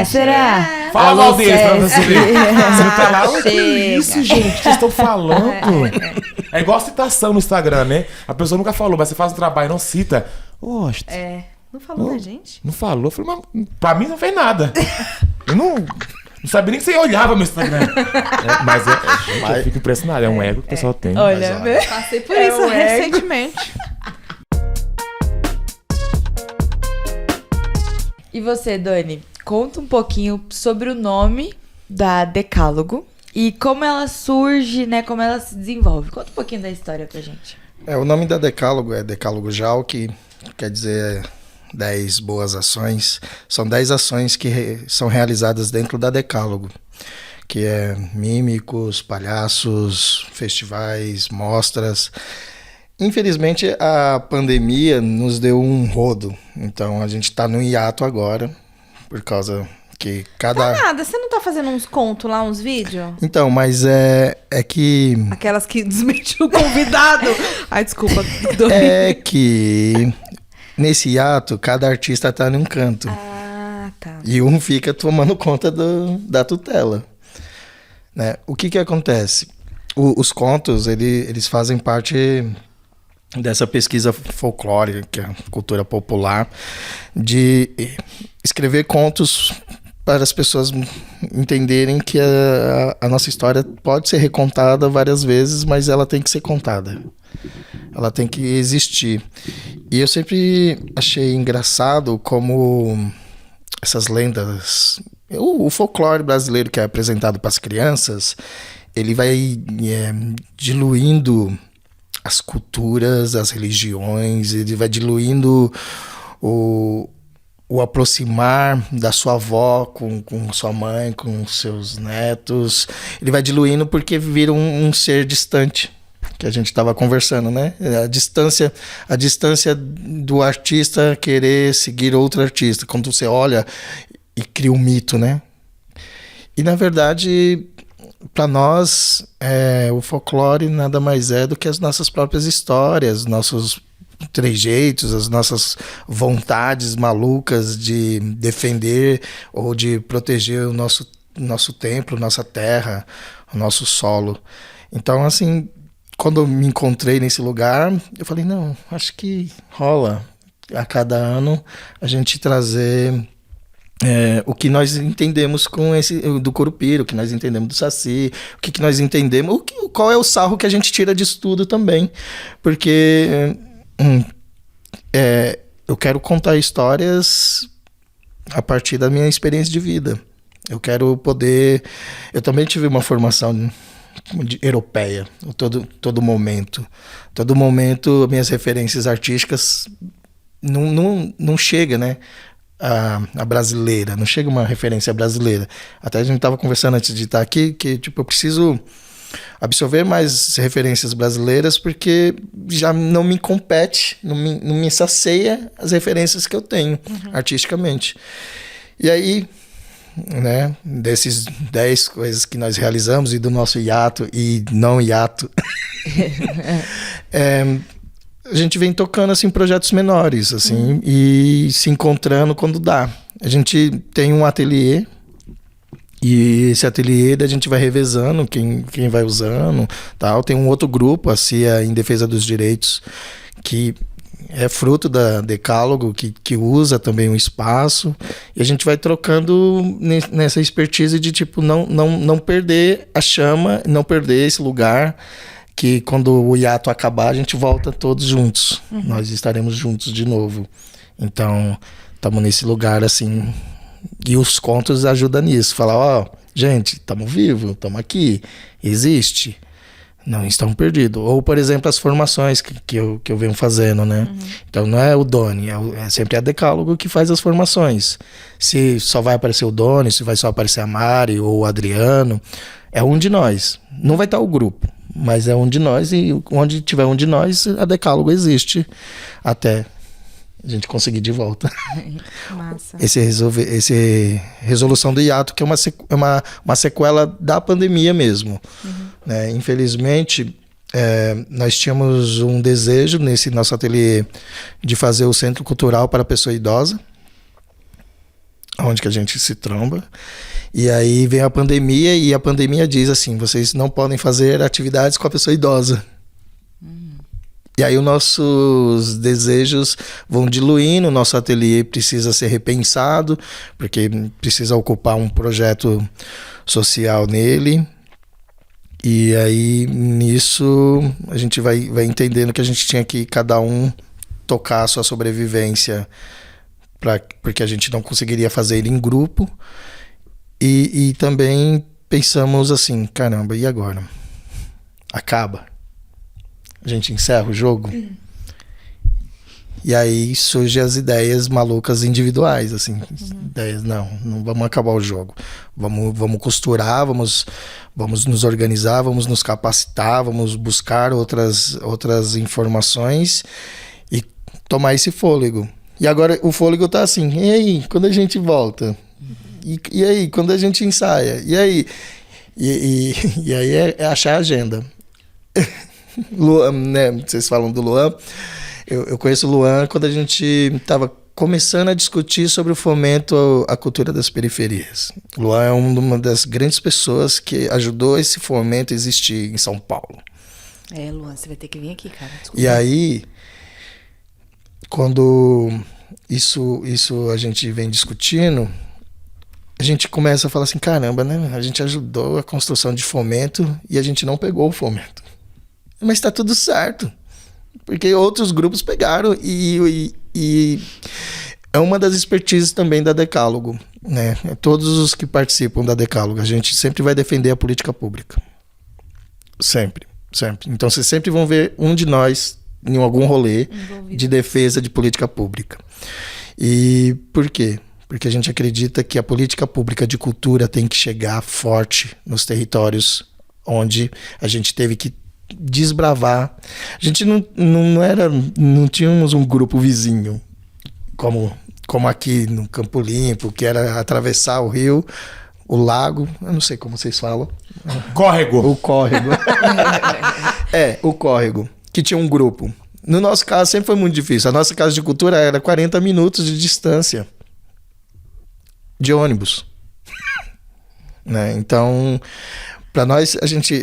Será? Fala Alô, mal deles pra você Sesc. ver. Você tá lá, "Ué, que Chega." isso, gente, que vocês estão falando? É igual citação no Instagram, né? A pessoa nunca falou, mas você faz um trabalho e não cita. Oxe, Não falou da gente? não falou. Eu falei, mas pra mim não fez nada. Eu não sabia nem que você olhava meu Instagram. Mas eu fico impressionado, é um ego que o pessoal tem. Olha, Passei por isso recentemente. E você, Dani, conta um pouquinho sobre o nome da Decálogo e como ela surge, né? Como ela se desenvolve. Conta um pouquinho da história pra gente. O nome da Decálogo é Decálogo JAL, que quer dizer 10 boas ações. São 10 ações que são realizadas dentro da Decálogo, que é mímicos, palhaços, festivais, mostras. Infelizmente, a pandemia nos deu um rodo, então a gente está no hiato agora, por causa que cada... Nada, você não tá fazendo uns contos lá, uns vídeos? Então, mas é que... Aquelas que desmentiu o convidado. Ai, desculpa. É que nesse hiato, cada artista tá num canto. Ah, tá. E um fica tomando conta da tutela. Né? O que acontece? Os contos, eles fazem parte dessa pesquisa folclórica, que é a cultura popular, de escrever contos para as pessoas entenderem que a nossa história pode ser recontada várias vezes, mas ela tem que ser contada. Ela tem que existir. E eu sempre achei engraçado como essas lendas... O folclore brasileiro que é apresentado para as crianças, ele vai diluindo as culturas, as religiões, ele vai diluindo o aproximar da sua avó com sua mãe, com seus netos. Ele vai diluindo porque vira um ser distante, que a gente estava conversando, né? A distância do artista querer seguir outro artista. Quando você olha, cria um mito, né? E na verdade, para nós, o folclore nada mais é do que as nossas próprias histórias, nossos trejeitos, as nossas vontades malucas de defender ou de proteger o nosso templo, nossa terra, o nosso solo. Então, assim, quando eu me encontrei nesse lugar, eu falei, não, acho que rola a cada ano a gente trazer o que nós entendemos com esse do Curupira, o que nós entendemos do Saci, o que nós entendemos, qual é o sarro que a gente tira disso tudo também, porque eu quero contar histórias a partir da minha experiência de vida. Eu quero poder... Eu também tive uma formação europeia, todo momento. Todo momento, minhas referências artísticas não chega, né? A brasileira, não chega uma referência brasileira. Até a gente estava conversando antes de estar aqui que tipo, eu preciso absorver mais referências brasileiras porque já não me compete, não me sacia as referências que eu tenho artisticamente. E aí, né, desses 10 coisas que nós realizamos e do nosso hiato e não hiato, a gente vem tocando assim projetos menores assim e se encontrando quando dá. A gente tem um ateliê e esse ateliê a gente vai revezando quem vai usando, tal. Tem um outro grupo, a CIA em Defesa dos Direitos, que é fruto da Decálogo, que usa também o espaço, e a gente vai trocando nessa expertise de tipo não perder a chama, não perder esse lugar, que quando o hiato acabar a gente volta todos juntos, nós estaremos juntos de novo. Então estamos nesse lugar assim, e os contos ajudam nisso, falar, gente, estamos vivos, estamos aqui, existe, não estamos perdidos. Ou, por exemplo, as formações que eu venho fazendo, né? Então não é o Doni, é sempre a Decálogo que faz as formações. Se só vai aparecer o Doni, se vai só aparecer a Mari ou o Adriano, é um de nós. Não vai estar o grupo, mas é um de nós, e onde tiver um de nós, a Decálogo existe até a gente conseguir de volta. Massa. Esse resolução do hiato, que é uma sequela da pandemia mesmo. Né? Infelizmente, nós tínhamos um desejo nesse nosso ateliê de fazer o Centro Cultural para a Pessoa Idosa, onde que a gente se tromba. E aí vem a pandemia, e a pandemia diz assim, vocês não podem fazer atividades com a pessoa idosa. E aí os nossos desejos vão diluindo, o nosso ateliê precisa ser repensado, porque precisa ocupar um projeto social nele. E aí nisso a gente vai entendendo que a gente tinha que cada um tocar a sua sobrevivência, porque a gente não conseguiria fazer ele em grupo. E também pensamos assim, caramba, e agora? Acaba? A gente encerra o jogo? E aí surgem as ideias malucas individuais, assim, ideias, não vamos acabar o jogo, vamos costurar, vamos nos organizar, vamos nos capacitar, vamos buscar outras informações e tomar esse fôlego. E agora o fôlego tá assim, e aí, quando a gente volta? E aí, quando a gente ensaia? E aí? E aí é achar a agenda. Luan, né? Vocês falam do Luan. Eu conheço o Luan quando a gente estava começando a discutir sobre o fomento à cultura das periferias. O Luan é uma das grandes pessoas que ajudou esse fomento a existir em São Paulo. Luan, você vai ter que vir aqui, cara. Desculpa. E aí, quando isso a gente vem discutindo, a gente começa a falar assim, caramba, né? A gente ajudou a construção de fomento e a gente não pegou o fomento. Mas está tudo certo, porque outros grupos pegaram e é uma das expertises também da Decálogo, né? Todos os que participam da Decálogo, a gente sempre vai defender a política pública. Sempre. Então vocês sempre vão ver um de nós em algum rolê de defesa de política pública. E por quê? Porque a gente acredita que a política pública de cultura tem que chegar forte nos territórios onde a gente teve que desbravar. A gente não tínhamos um grupo vizinho, como como aqui no Campo Limpo, que era atravessar o rio, o lago, eu não sei como vocês falam. Córrego. O córrego. O córrego, que tinha um grupo. No nosso caso sempre foi muito difícil. A nossa casa de cultura era 40 minutos de distância de ônibus. Né? Então, para nós, a gente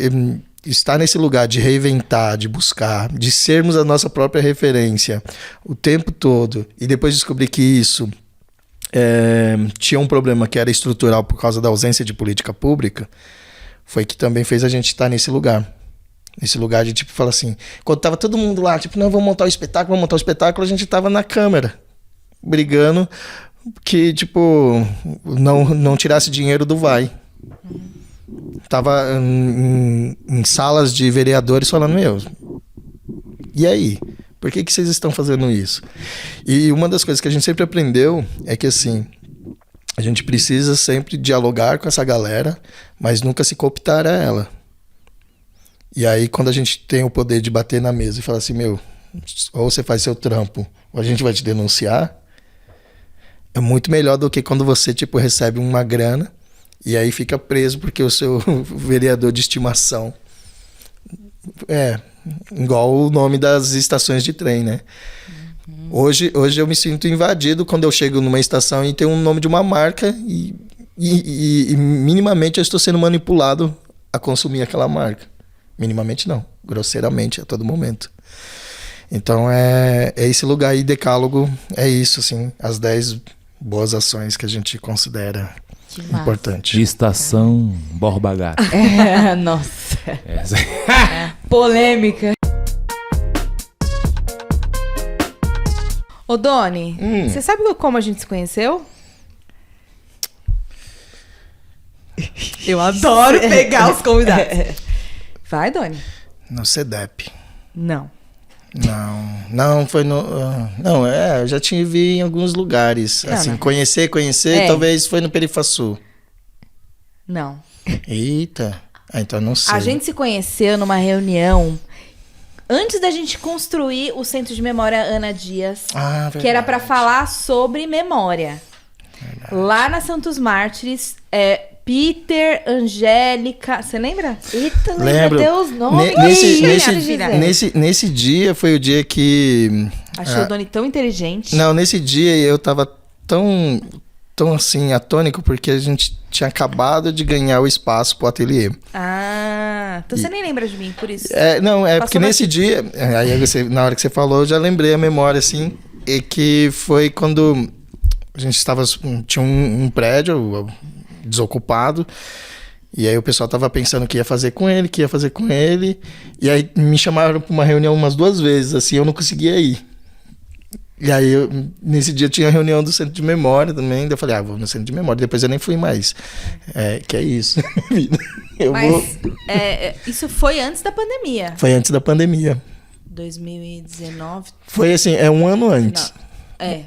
estar nesse lugar de reinventar, de buscar, de sermos a nossa própria referência o tempo todo, e depois descobrir que isso tinha um problema que era estrutural por causa da ausência de política pública, foi que também fez a gente estar nesse lugar. Nesse lugar de, tipo, falar assim, quando tava todo mundo lá, tipo, não, vamos montar o espetáculo, a gente tava na Câmara, brigando que, tipo, não tirasse dinheiro do Vai. Tava em salas de vereadores falando, e aí? Por que vocês estão fazendo isso? E uma das coisas que a gente sempre aprendeu é que, assim, a gente precisa sempre dialogar com essa galera, mas nunca se cooptar a ela. E aí, quando a gente tem o poder de bater na mesa e falar assim, ou você faz seu trampo, ou a gente vai te denunciar, é muito melhor do que quando você, tipo, recebe uma grana e aí fica preso porque o seu vereador de estimação igual o nome das estações de trem, né? Hoje eu me sinto invadido quando eu chego numa estação e tem um nome de uma marca e minimamente eu estou sendo manipulado a consumir aquela marca. Minimamente não, grosseiramente a todo momento. Então é esse lugar aí, Decálogo, é isso, assim, as 10 boas ações que a gente considera importante. Estação Borba Gato. Nossa. Polêmica. Ô, Doni, você sabe como a gente se conheceu? Eu adoro pegar os convidados. Vai, Doni. No CEDEP. Não, foi no... Não, eu já tive em alguns lugares. Não, assim, não. Conhecer, talvez foi no Perifaçu. não. Eita, então não sei. A gente se conheceu numa reunião antes da gente construir o Centro de Memória Ana Dias, que era para falar sobre memória. Verdade. Lá na Santos Mártires, Peter, Angélica, você lembra? Eita, lembro. Lembra os nomes. Nesse dia foi o dia que... Achei o Doni tão inteligente. Não, nesse dia eu tava tão assim, atônico, porque a gente tinha acabado de ganhar o espaço pro ateliê. Então você nem lembra de mim, por isso. Porque nesse dia, aí na hora que você falou, eu já lembrei a memória, assim, e que foi quando a gente tinha um prédio desocupado, e aí o pessoal tava pensando o que ia fazer com ele, e aí me chamaram pra uma reunião umas 2 vezes, assim, eu não conseguia ir. E aí, nesse dia tinha a reunião do Centro de Memória também, daí eu falei, vou no Centro de Memória, depois eu nem fui mais. Que é isso. Isso foi antes da pandemia. Foi antes da pandemia. 2019. Foi assim, um ano antes.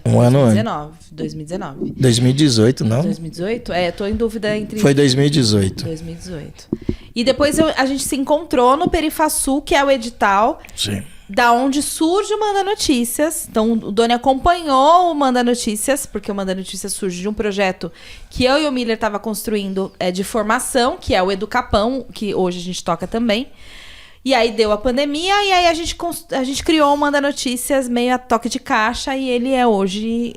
Um ano antes. 2019. 2018, não? 2018? Tô em dúvida entre... Foi 2018. 2018. E depois a gente se encontrou no Perifaçu, que é o edital. Sim. Da onde surge o Manda Notícias. Então, o Doni acompanhou o Manda Notícias, porque o Manda Notícias surge de um projeto que eu e o Miller estava construindo de formação, que é o Educapão, que hoje a gente toca também. E aí deu a pandemia, e aí a gente criou o Manda Notícias meio a toque de caixa, e ele é hoje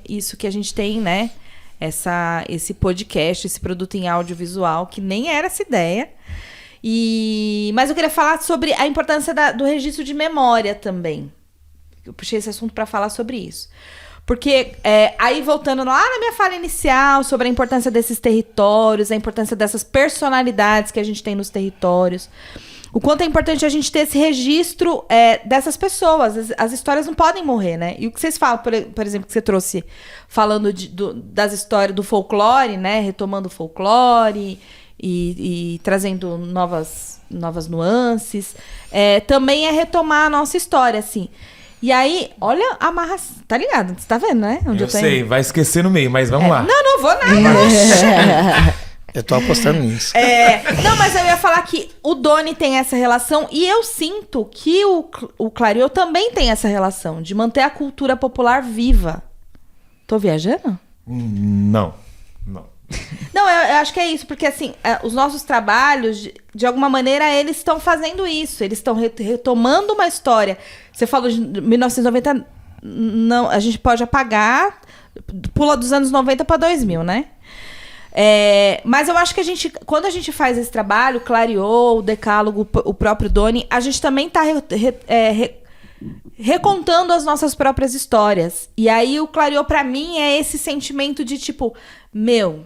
isso que a gente tem, né? Esse podcast, esse produto em audiovisual, que nem era essa ideia. Mas eu queria falar sobre a importância do registro de memória também. Eu puxei esse assunto para falar sobre isso. Porque, aí voltando lá na minha fala inicial, sobre a importância desses territórios, a importância dessas personalidades que a gente tem nos territórios, o quanto é importante a gente ter esse registro dessas pessoas. As histórias não podem morrer, né? E o que vocês falam, por exemplo, que você trouxe, falando das histórias do folclore, né? Retomando o folclore... E trazendo novas nuances, também é retomar a nossa história, assim. E aí, olha a amarração, tá ligado? Você tá vendo, né? Eu sei, vai esquecer no meio, mas vamos lá. Não vou nada. Eu tô apostando nisso. Não, mas eu ia falar que o Doni tem essa relação, e eu sinto que o Clariô também tem essa relação, de manter a cultura popular viva. Tô viajando? Não. Não, eu acho que é isso, porque assim, os nossos trabalhos, de alguma maneira, eles estão fazendo isso, eles estão retomando uma história. Você falou de 1990, não, a gente pode apagar, pula dos anos 90 para 2000, né? Mas eu acho que quando a gente faz esse trabalho, Clareou, o Decálogo, o próprio Doni, a gente também está recontando as nossas próprias histórias. E aí o Clareou, para mim, é esse sentimento de tipo, eu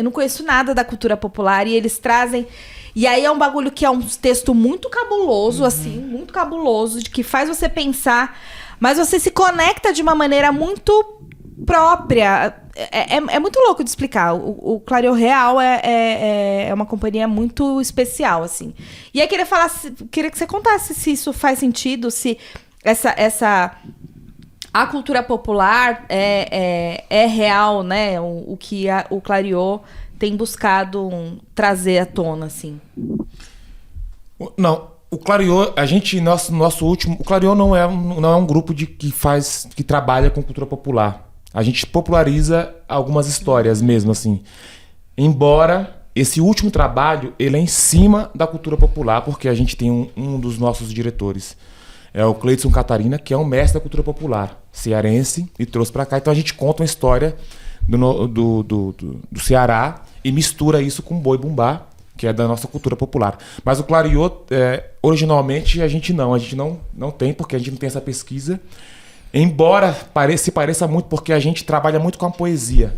não conheço nada da cultura popular e eles trazem. E aí é um bagulho que é um texto muito cabuloso, assim, muito cabuloso, de que faz você pensar, mas você se conecta de uma maneira muito própria. É muito louco de explicar. O Clareou Real é uma companhia muito especial, assim. E aí queria que você contasse se isso faz sentido, se a cultura popular é real, né? O que o Clareou tem buscado trazer à tona, assim. Não, o Clareou, nosso último... O Clareou não é um grupo que trabalha com cultura popular. A gente populariza algumas histórias mesmo, assim. Embora esse último trabalho, ele é em cima da cultura popular, porque a gente tem um dos nossos diretores. É o Cleidson Catarina, que é um mestre da cultura popular cearense, e trouxe para cá. Então a gente conta uma história do Ceará e mistura isso com boi bumbá, que é da nossa cultura popular. Mas o Clareou, originalmente, a gente não tem, porque a gente não tem essa pesquisa. Embora se pareça muito, porque a gente trabalha muito com a poesia.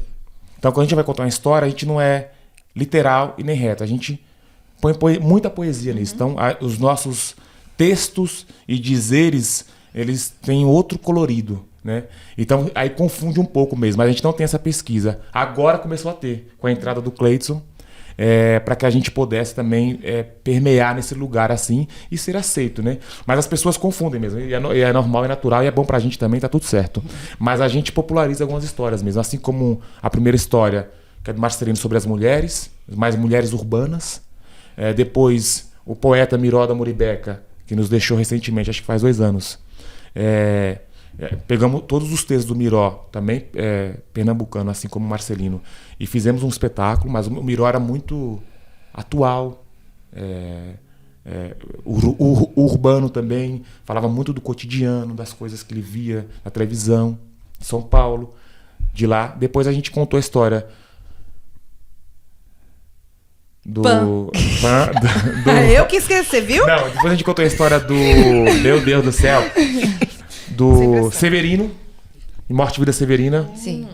Então, quando a gente vai contar uma história, a gente não é literal e nem reto. A gente põe muita poesia nisso. Então, os nossos textos e dizeres, eles têm outro colorido, né? Então, aí confunde um pouco mesmo. Mas a gente não tem essa pesquisa. Agora começou a ter, com a entrada do Cleidson, para que a gente pudesse também permear nesse lugar assim e ser aceito, né? Mas as pessoas confundem mesmo, e é normal, é natural e é bom pra gente também, tá tudo certo. Mas a gente populariza algumas histórias mesmo, assim como a primeira história, que é do Marcelino, sobre as mulheres, mais mulheres urbanas. Depois, o poeta Miró da Muribeca, que nos deixou recentemente, acho que faz 2 anos. Pegamos todos os textos do Miró, também pernambucano, assim como o Marcelino, e fizemos um espetáculo, mas o Miró era muito atual, o urbano também, falava muito do cotidiano, das coisas que ele via na televisão, de São Paulo, de lá. Depois a gente contou a história Eu que esqueci, viu? Não, depois a gente contou a história do... Meu Deus do céu! Do Severino, em Morte e Vida Severina. Sim.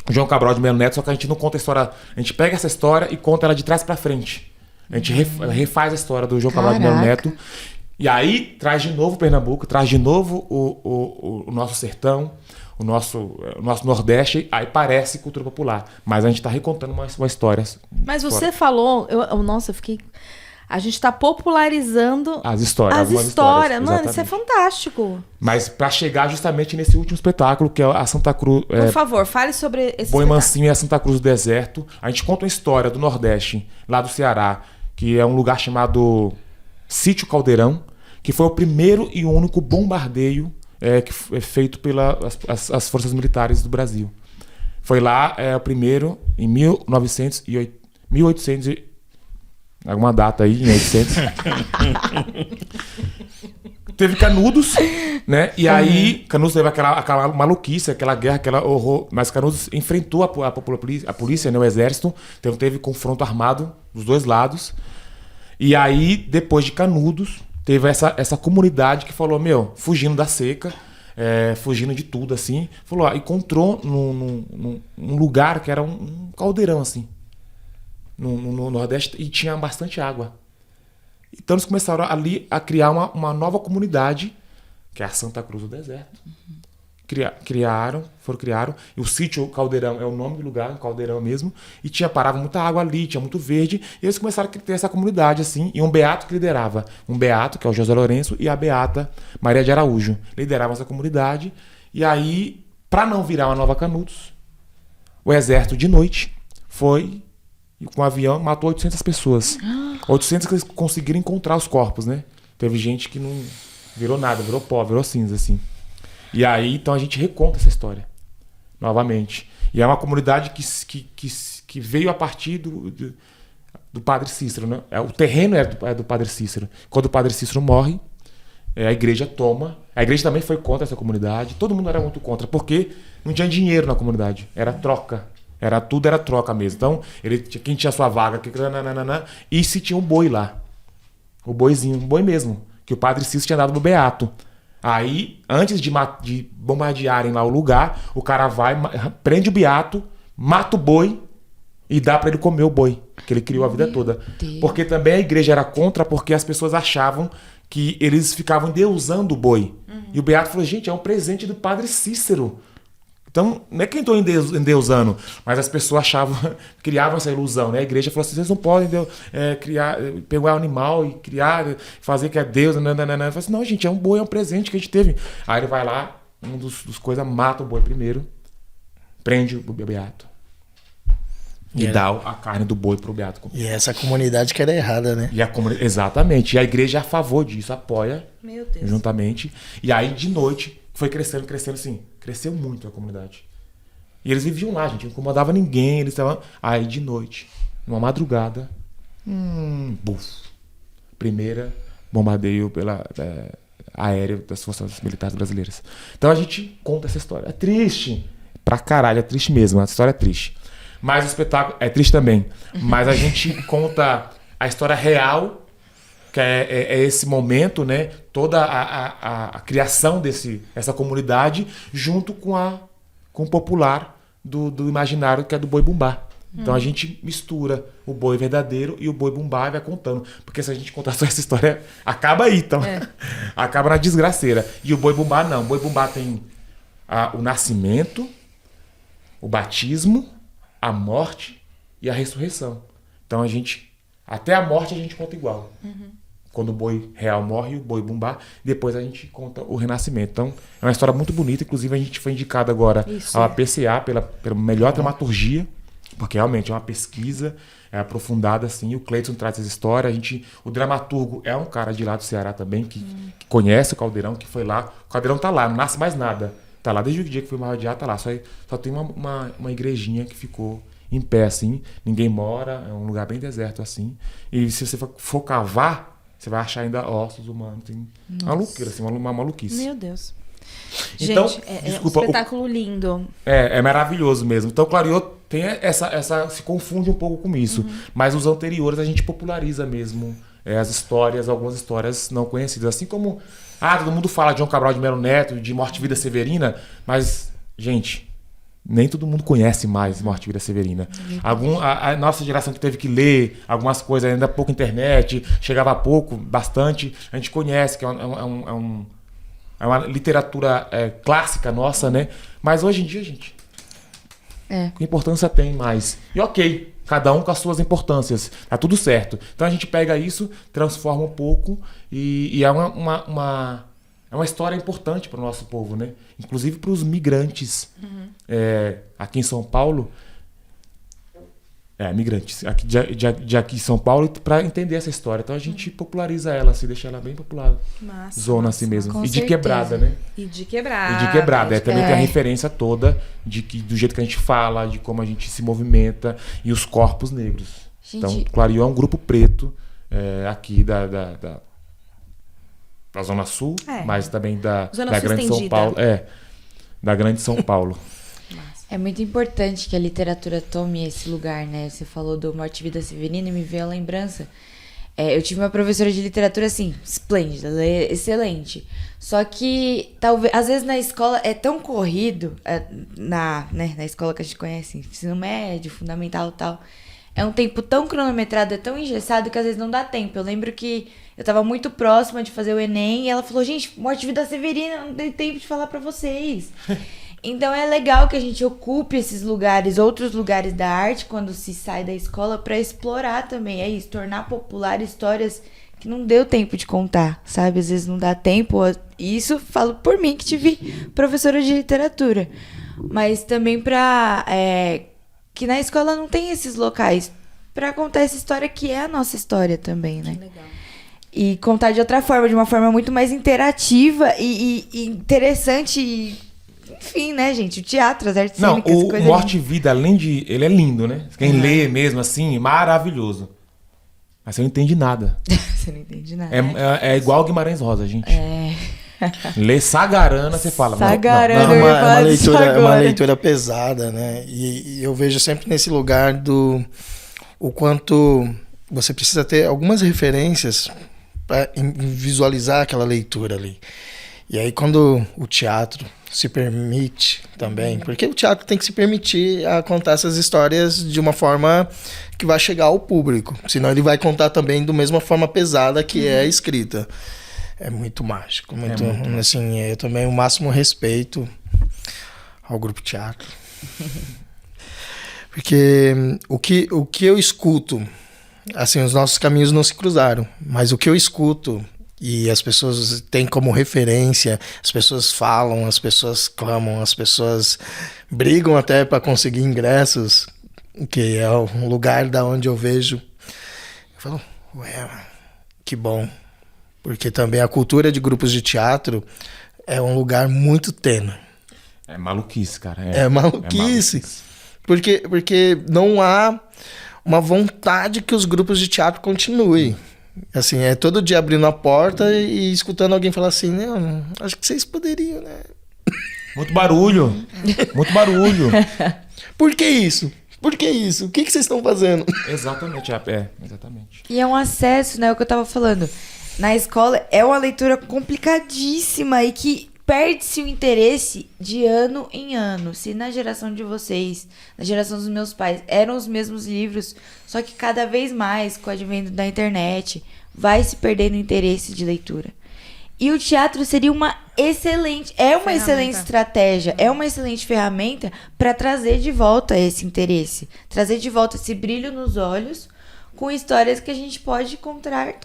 João Cabral de Melo Neto, só que a gente não conta a história. A gente pega essa história e conta ela de trás pra frente. A gente refaz a história do João Cabral de Melo Neto. E aí traz de novo Pernambuco, traz de novo o nosso sertão, o nosso Nordeste. Aí parece cultura popular. Mas a gente tá recontando uma história. Mas você falou... Nossa, eu fiquei... A gente está popularizando as histórias. Mano, exatamente. Isso é fantástico. Mas para chegar justamente nesse último espetáculo, que é a Santa Cruz... Por favor, fale sobre esse Boi Mansinho e a Santa Cruz do Deserto. A gente conta uma história do Nordeste, lá do Ceará, que é um lugar chamado Sítio Caldeirão, que foi o primeiro e único bombardeio que foi feito pelas forças militares do Brasil. Foi lá o primeiro, em 1800 alguma data aí, em 800. Teve Canudos, né? E aí, Canudos teve aquela maluquice, aquela guerra, aquela horror. Mas Canudos enfrentou a polícia, né? O exército. Então teve confronto armado dos dois lados. E aí, depois de Canudos, teve essa comunidade que falou, fugindo da seca, fugindo de tudo, assim. Falou, encontrou num lugar que era um caldeirão, assim. No Nordeste, e tinha bastante água. Então eles começaram ali a criar uma nova comunidade, que é a Santa Cruz do Deserto. Criaram, e o Sítio Caldeirão é o nome do lugar, um caldeirão mesmo, e parava muita água ali, tinha muito verde, e eles começaram a ter essa comunidade, assim, e um beato que liderava. Um beato, que é o José Lourenço, e a beata Maria de Araújo, lideravam essa comunidade, e aí, para não virar uma nova Canudos, o exército de noite foi... E com um avião matou 800 pessoas. 800 que eles conseguiram encontrar os corpos, né? Teve gente que não virou nada, virou pó, virou cinza, assim. E aí, então, a gente reconta essa história. novamente. E é uma comunidade que veio a partir do Padre Cícero, né? O terreno é do Padre Cícero. Quando o Padre Cícero morre, a igreja toma. A igreja também foi contra essa comunidade. Todo mundo era muito contra, porque não tinha dinheiro na comunidade. Era troca. Tudo era troca mesmo. Então, quem tinha sua vaga, e se tinha um boi lá. O boizinho, um boi mesmo, que o Padre Cícero tinha dado pro Beato. Aí, antes de bombardearem lá o lugar, o cara vai, prende o Beato, mata o boi e dá para ele comer o boi, que ele criou a vida toda. Deus. Porque também a igreja era contra, porque as pessoas achavam que eles ficavam endeusando o boi. E o Beato falou, gente, é um presente do Padre Cícero. Então, não é que eu estou endeusando, mas as pessoas achavam, criavam essa ilusão, né? A igreja falou assim, vocês não podem pegar um animal e criar, fazer que é Deus, Eu falei assim, não, gente, é um boi, é um presente que a gente teve. Aí ele vai lá, um dos coisas mata o boi primeiro, prende o Beato e dá a carne do boi pro Beato comer. E essa comunidade que era errada, né? Exatamente, e a igreja é a favor disso, apoia Meu Deus. juntamente. E aí, de noite, foi crescendo assim. Cresceu muito a comunidade. E eles viviam lá, gente. Não incomodava ninguém. Eles estavam... Aí, de noite, numa madrugada... Primeira bombardeio aéreo das Forças Militares Brasileiras. Então, a gente conta essa história. É triste. Pra caralho, é triste mesmo. A história é triste. Mas o espetáculo... É triste também. Mas a gente conta a história real... que é esse momento, né? Toda a criação dessa comunidade junto com o popular do imaginário, que é do boi bumbá. Então a gente mistura o boi verdadeiro e o boi bumbá e vai contando. Porque se a gente contar só essa história, acaba aí, então. Acaba na desgraceira. E o boi bumbá não. O boi bumbá tem o nascimento, o batismo, a morte e a ressurreição. Então até a morte a gente conta igual. Quando o boi real morre, o boi bumbá, depois a gente conta o renascimento. Então, é uma história muito bonita. Inclusive, a gente foi indicado agora à PCA pela melhor dramaturgia, porque realmente é uma pesquisa aprofundada, assim. O Cleiton traz essa história. O dramaturgo é um cara de lá do Ceará também, que conhece o Caldeirão, que foi lá. O Caldeirão tá lá, não nasce mais nada. Tá lá desde o dia que foi marrodeado, tá lá. Só tem uma igrejinha que ficou em pé, assim. Ninguém mora, é um lugar bem deserto, assim. E se você for cavar, você vai achar ainda ossos humanos. Tem uma loucura, assim, uma maluquice. Meu Deus. Então, Gente, desculpa, um espetáculo lindo. É maravilhoso mesmo. Então, Clariô tem se confunde um pouco com isso. Mas os anteriores a gente populariza mesmo as histórias, algumas histórias não conhecidas. Assim como, todo mundo fala de João Cabral de Melo Neto, de Morte e Vida Severina, mas, gente... Nem todo mundo conhece mais Morte e Vida Severina. A nossa geração que teve que ler algumas coisas, ainda pouco internet, chegava pouco, bastante. A gente conhece, que é uma literatura clássica nossa, né? Mas hoje em dia, gente, que importância tem mais? E ok, cada um com as suas importâncias. Tá tudo certo. Então a gente pega isso, transforma um pouco e é uma história importante para o nosso povo, né? Inclusive para os migrantes aqui em São Paulo. Migrantes aqui aqui em São Paulo, para entender essa história. Então a gente populariza ela, assim, deixa ela bem popular. Massa, zona assim mesmo. Com E de certeza. quebrada, né? E de quebrada. Também tem a referência toda do jeito que a gente fala, de como a gente se movimenta e os corpos negros. Gente... Então, Clariô é um grupo preto aqui da Zona Sul, mas também da Grande São Paulo. Da Grande São Paulo. É muito importante que a literatura tome esse lugar, né? Você falou do Morte e Vida Severina e me veio a lembrança. Eu tive uma professora de literatura, assim, esplêndida, ela é excelente. Só que, talvez, às vezes na escola é tão corrido, na escola que a gente conhece, ensino médio, fundamental e tal, é um tempo tão cronometrado, é tão engessado que às vezes não dá tempo. Eu lembro que eu tava muito próxima de fazer o Enem e ela falou, gente, Morte e Vida Severina, não tem tempo de falar pra vocês. Então é legal que a gente ocupe esses lugares, outros lugares da arte, quando se sai da escola, pra explorar também. É isso, tornar popular histórias que não deu tempo de contar, sabe? Às vezes não dá tempo. Isso falo por mim, que tive professora de literatura. Mas também pra... que na escola não tem esses locais pra contar essa história que é a nossa história também, né? Legal. E contar de outra forma, de uma forma muito mais interativa e interessante e Enfim, né, gente? O teatro, as artes Não, cênicas, o coisa Morte linda. e Vida, além de... Ele é lindo, né? Quem lê mesmo assim, maravilhoso. Mas você não entende nada. Você não entende nada. É igual Guimarães Rosa, gente. É. Lê Sagarana, você fala... não, Sagarana. não, Eu ia É falar uma disso leitura, é uma agora. leitura pesada, né? E eu vejo sempre nesse lugar do o quanto você precisa ter algumas referências para visualizar aquela leitura ali. E aí quando o teatro se permite também, porque o teatro tem que se permitir a contar essas histórias de uma forma que vai chegar ao público, senão ele vai contar também da mesma forma pesada que é a escrita. É muito mágico, muito, assim, eu também o máximo respeito ao grupo teatro. Porque o que eu escuto, assim, os nossos caminhos não se cruzaram, mas o que eu escuto e as pessoas têm como referência, as pessoas falam, as pessoas clamam, as pessoas brigam até para conseguir ingressos, que é um lugar da onde eu vejo. Eu falo, ué, que bom. Porque também a cultura de grupos de teatro é um lugar muito tênue. É maluquice, cara. É maluquice. Porque não há uma vontade que os grupos de teatro continuem. Assim, é todo dia abrindo a porta e escutando alguém falar assim, não, acho que vocês poderiam, né? Muito barulho. Muito barulho. Por que isso? Por que isso? O que vocês estão fazendo? Exatamente, exatamente. E é um acesso, né? É o que eu tava falando. Na escola é uma leitura complicadíssima e que perde-se o interesse de ano em ano. Se na geração de vocês, na geração dos meus pais, eram os mesmos livros, só que cada vez mais, com o advento da internet, vai se perdendo o interesse de leitura. E o teatro seria uma excelente estratégia, é uma excelente ferramenta para trazer de volta esse interesse, trazer de volta esse brilho nos olhos, com histórias que a gente pode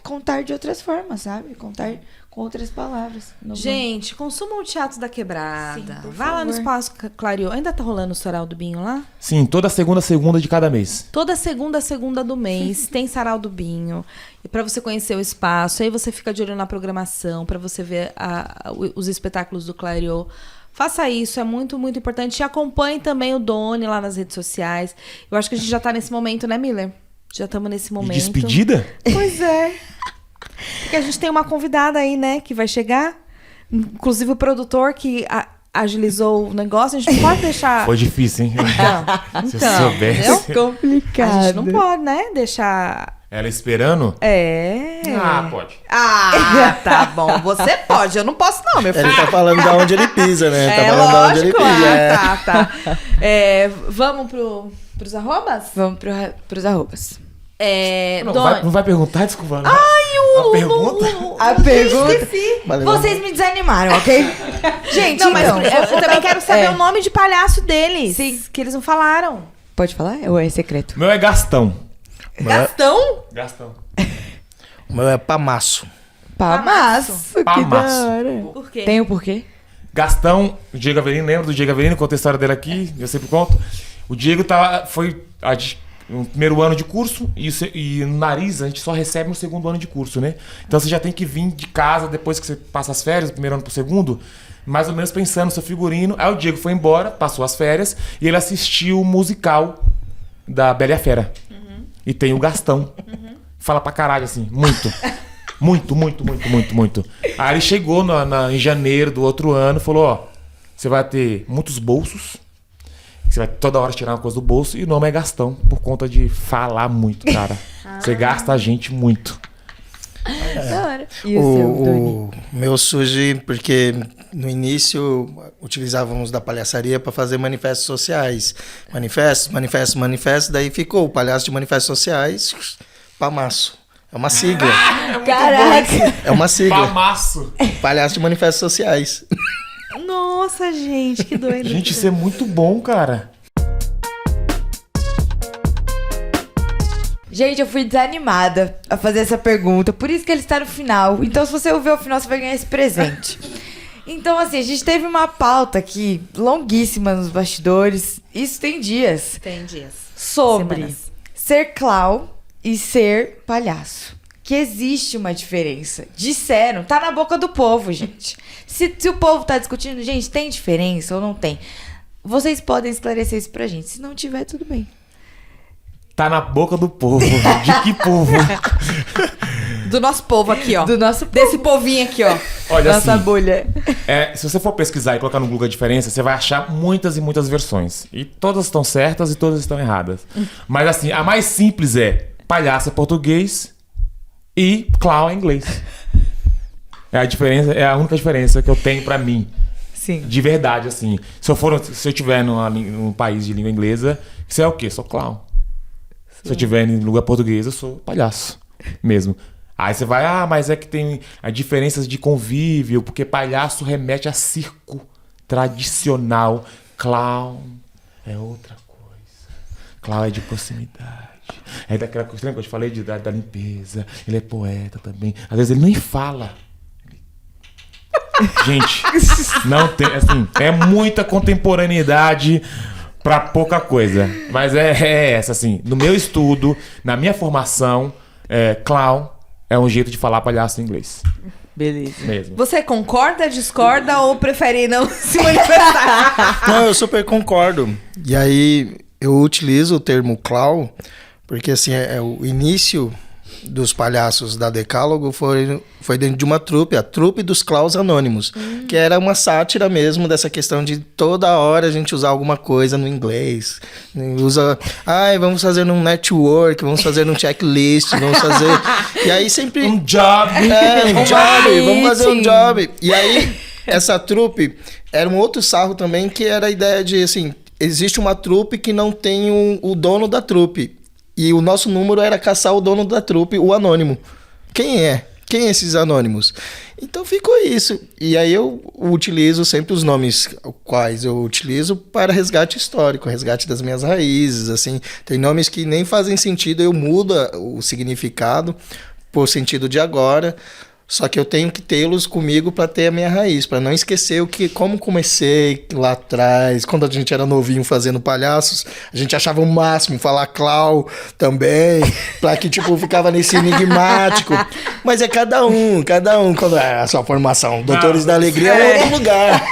contar de outras formas, sabe? Contar com outras palavras. Gente, consumam o Teatro da Quebrada. Sim, por Vá lá no favor. Espaço Clarion. Ainda tá rolando o Sarau do Binho lá? Sim, toda segunda de cada mês. Toda segunda do mês tem Sarau do Binho. E para você conhecer o espaço, aí você fica de olho na programação, para você ver os espetáculos do Clarion. Faça isso, é muito, muito importante. E acompanhe também o Doni lá nas redes sociais. Eu acho que a gente já tá nesse momento, né, Miller? Já estamos nesse De momento. despedida? Pois é. Porque a gente tem uma convidada aí, né, que vai chegar. Inclusive o produtor que agilizou o negócio. A gente não pode deixar... Foi difícil, hein? Se eu Então, soubesse. entendeu? complicado. A gente não pode, né, deixar... Ela esperando? É. Ah, pode. Ah, tá bom. Você pode, eu não posso não, meu filho. Ele tá falando de onde ele pisa, né? Tá É falando de onde ele lógico. pisa. é. Tá. Vamos pros arrobas? Vamos pros arrobas. Não vai perguntar, desculpa. Ai, A pergunta? A pergunta... Esqueci. Valeu. Vocês me desanimaram, ok? Gente, Não, mas então... eu também quero saber o nome de palhaço deles. Sim. Que eles não falaram. Pode falar? Ou é secreto? O meu é Gastão. Gastão? Gastão. O meu é Pamaço. Pamaço. Que Pamaço. da hora. Por quê? Tem o porquê? Gastão, o Diego Avelino, lembra do Diego Avelino? Conta a história dele aqui, eu sempre conto. O Diego foi no primeiro ano de curso e no Nariz a gente só recebe no segundo ano de curso, né? Então você já tem que vir de casa depois que você passa as férias, do primeiro ano pro segundo, mais ou menos pensando no seu figurino. Aí o Diego foi embora, passou as férias e ele assistiu o musical da Bela e a Fera. E tem o Gastão. Fala pra caralho, assim, muito. Muito. Aí ele chegou em janeiro do outro ano e falou, ó, você vai ter muitos bolsos, você vai toda hora tirar uma coisa do bolso, e o nome é Gastão, por conta de falar muito, cara. Você gasta a gente muito. Da hora. E o seu, Doni? O meu surge porque no início utilizávamos da palhaçaria para fazer manifestos sociais. Manifestos, daí ficou o palhaço de manifestos sociais, Pamaço. É uma sigla. Caraca! É uma sigla. Pamaço. Palhaço de manifestos sociais. Nossa, gente, que doido. Gente, isso é muito bom, cara. Gente, eu fui desanimada a fazer essa pergunta, por isso que ele está no final. Então, se você ouvir ao final, você vai ganhar esse presente. Então, assim, a gente teve uma pauta aqui, longuíssima nos bastidores. Isso tem dias. Tem dias. Sobre Semanas. ser clown e ser palhaço. que existe uma diferença. Disseram, tá na boca do povo, gente. Se o povo tá discutindo, gente, tem diferença ou não tem? Vocês podem esclarecer isso pra gente. Se não tiver, tudo bem. Tá na boca do povo. De que povo? Do nosso povo aqui, ó. Do nosso povo. Desse povinho aqui, ó. Olha, Nossa assim, bolha. se você for pesquisar e colocar no Google a diferença, você vai achar muitas e muitas versões. E todas estão certas e todas estão erradas. Mas assim, a mais simples é palhaço é português e clown é inglês. É a única diferença que eu tenho pra mim. Sim. De verdade, assim. Se eu tiver num país de língua inglesa, você é o quê? Sou clown. Se eu tiver em língua portuguesa, eu sou palhaço mesmo. Aí você vai, mas é que tem as diferenças de convívio, porque palhaço remete a circo tradicional. Clown é outra coisa. Clown é de proximidade. É daquela coisa que eu te falei da limpeza. Ele é poeta também. Às vezes ele nem fala. Gente, não tem, assim, é muita contemporaneidade pra pouca coisa. Mas é essa, assim, no meu estudo, na minha formação, clown é um jeito de falar palhaço em inglês. Beleza. Mesmo. Você concorda, discorda ou prefere não se manifestar? Não, eu super concordo. E aí eu utilizo o termo clown porque assim, o início dos palhaços da Decálogo foi dentro de uma trupe, a trupe dos Clowns Anônimos, que era uma sátira mesmo dessa questão de toda hora a gente usar alguma coisa no inglês. Vamos fazer um network, vamos fazer um checklist, vamos fazer... E aí sempre... Um job! Um job, vamos fazer um job. E aí, essa trupe era um outro sarro também, que era a ideia de, assim, existe uma trupe que não tem o dono da trupe. E o nosso número era caçar o dono da trupe, o anônimo. Quem é? Quem é esses anônimos? Então ficou isso. E aí eu utilizo sempre os nomes quais eu utilizo para resgate histórico, resgate das minhas raízes, assim. Tem nomes que nem fazem sentido, eu mudo o significado por sentido de agora. Só que eu tenho que tê-los comigo para ter a minha raiz, para não esquecer como comecei lá atrás, quando a gente era novinho fazendo palhaços, a gente achava o máximo falar clown também, para que tipo ficava nesse enigmático. Mas é cada um, quando é a sua formação. Doutores da Alegria é outro lugar.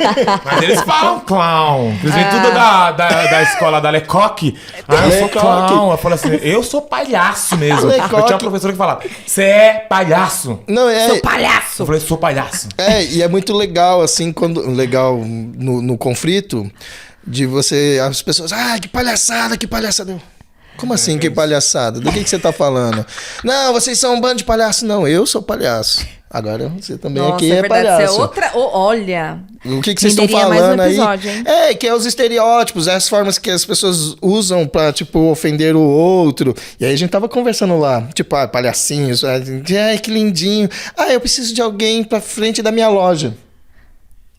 Mas eles falam clown. Eles vêm tudo da escola da Lecoque. Eu sou clown. Eu falo assim, eu sou palhaço mesmo. Lecoque. Eu tinha uma professora que falava, você é palhaço. Não, Sou palhaço. Eu falei, sou palhaço. E é muito legal, assim, legal no conflito, de você, as pessoas, que palhaçada. Como assim, que palhaçada? Do que você tá falando? Não, vocês são um bando de palhaço. Não, eu sou palhaço. Agora você também aqui é palhaço. Isso é outra... olha... O que vocês estão falando aí? Que é os estereótipos, as formas que as pessoas usam pra, tipo, ofender o outro. E aí a gente tava conversando lá, tipo, palhacinhos, que lindinho. Eu preciso de alguém pra frente da minha loja.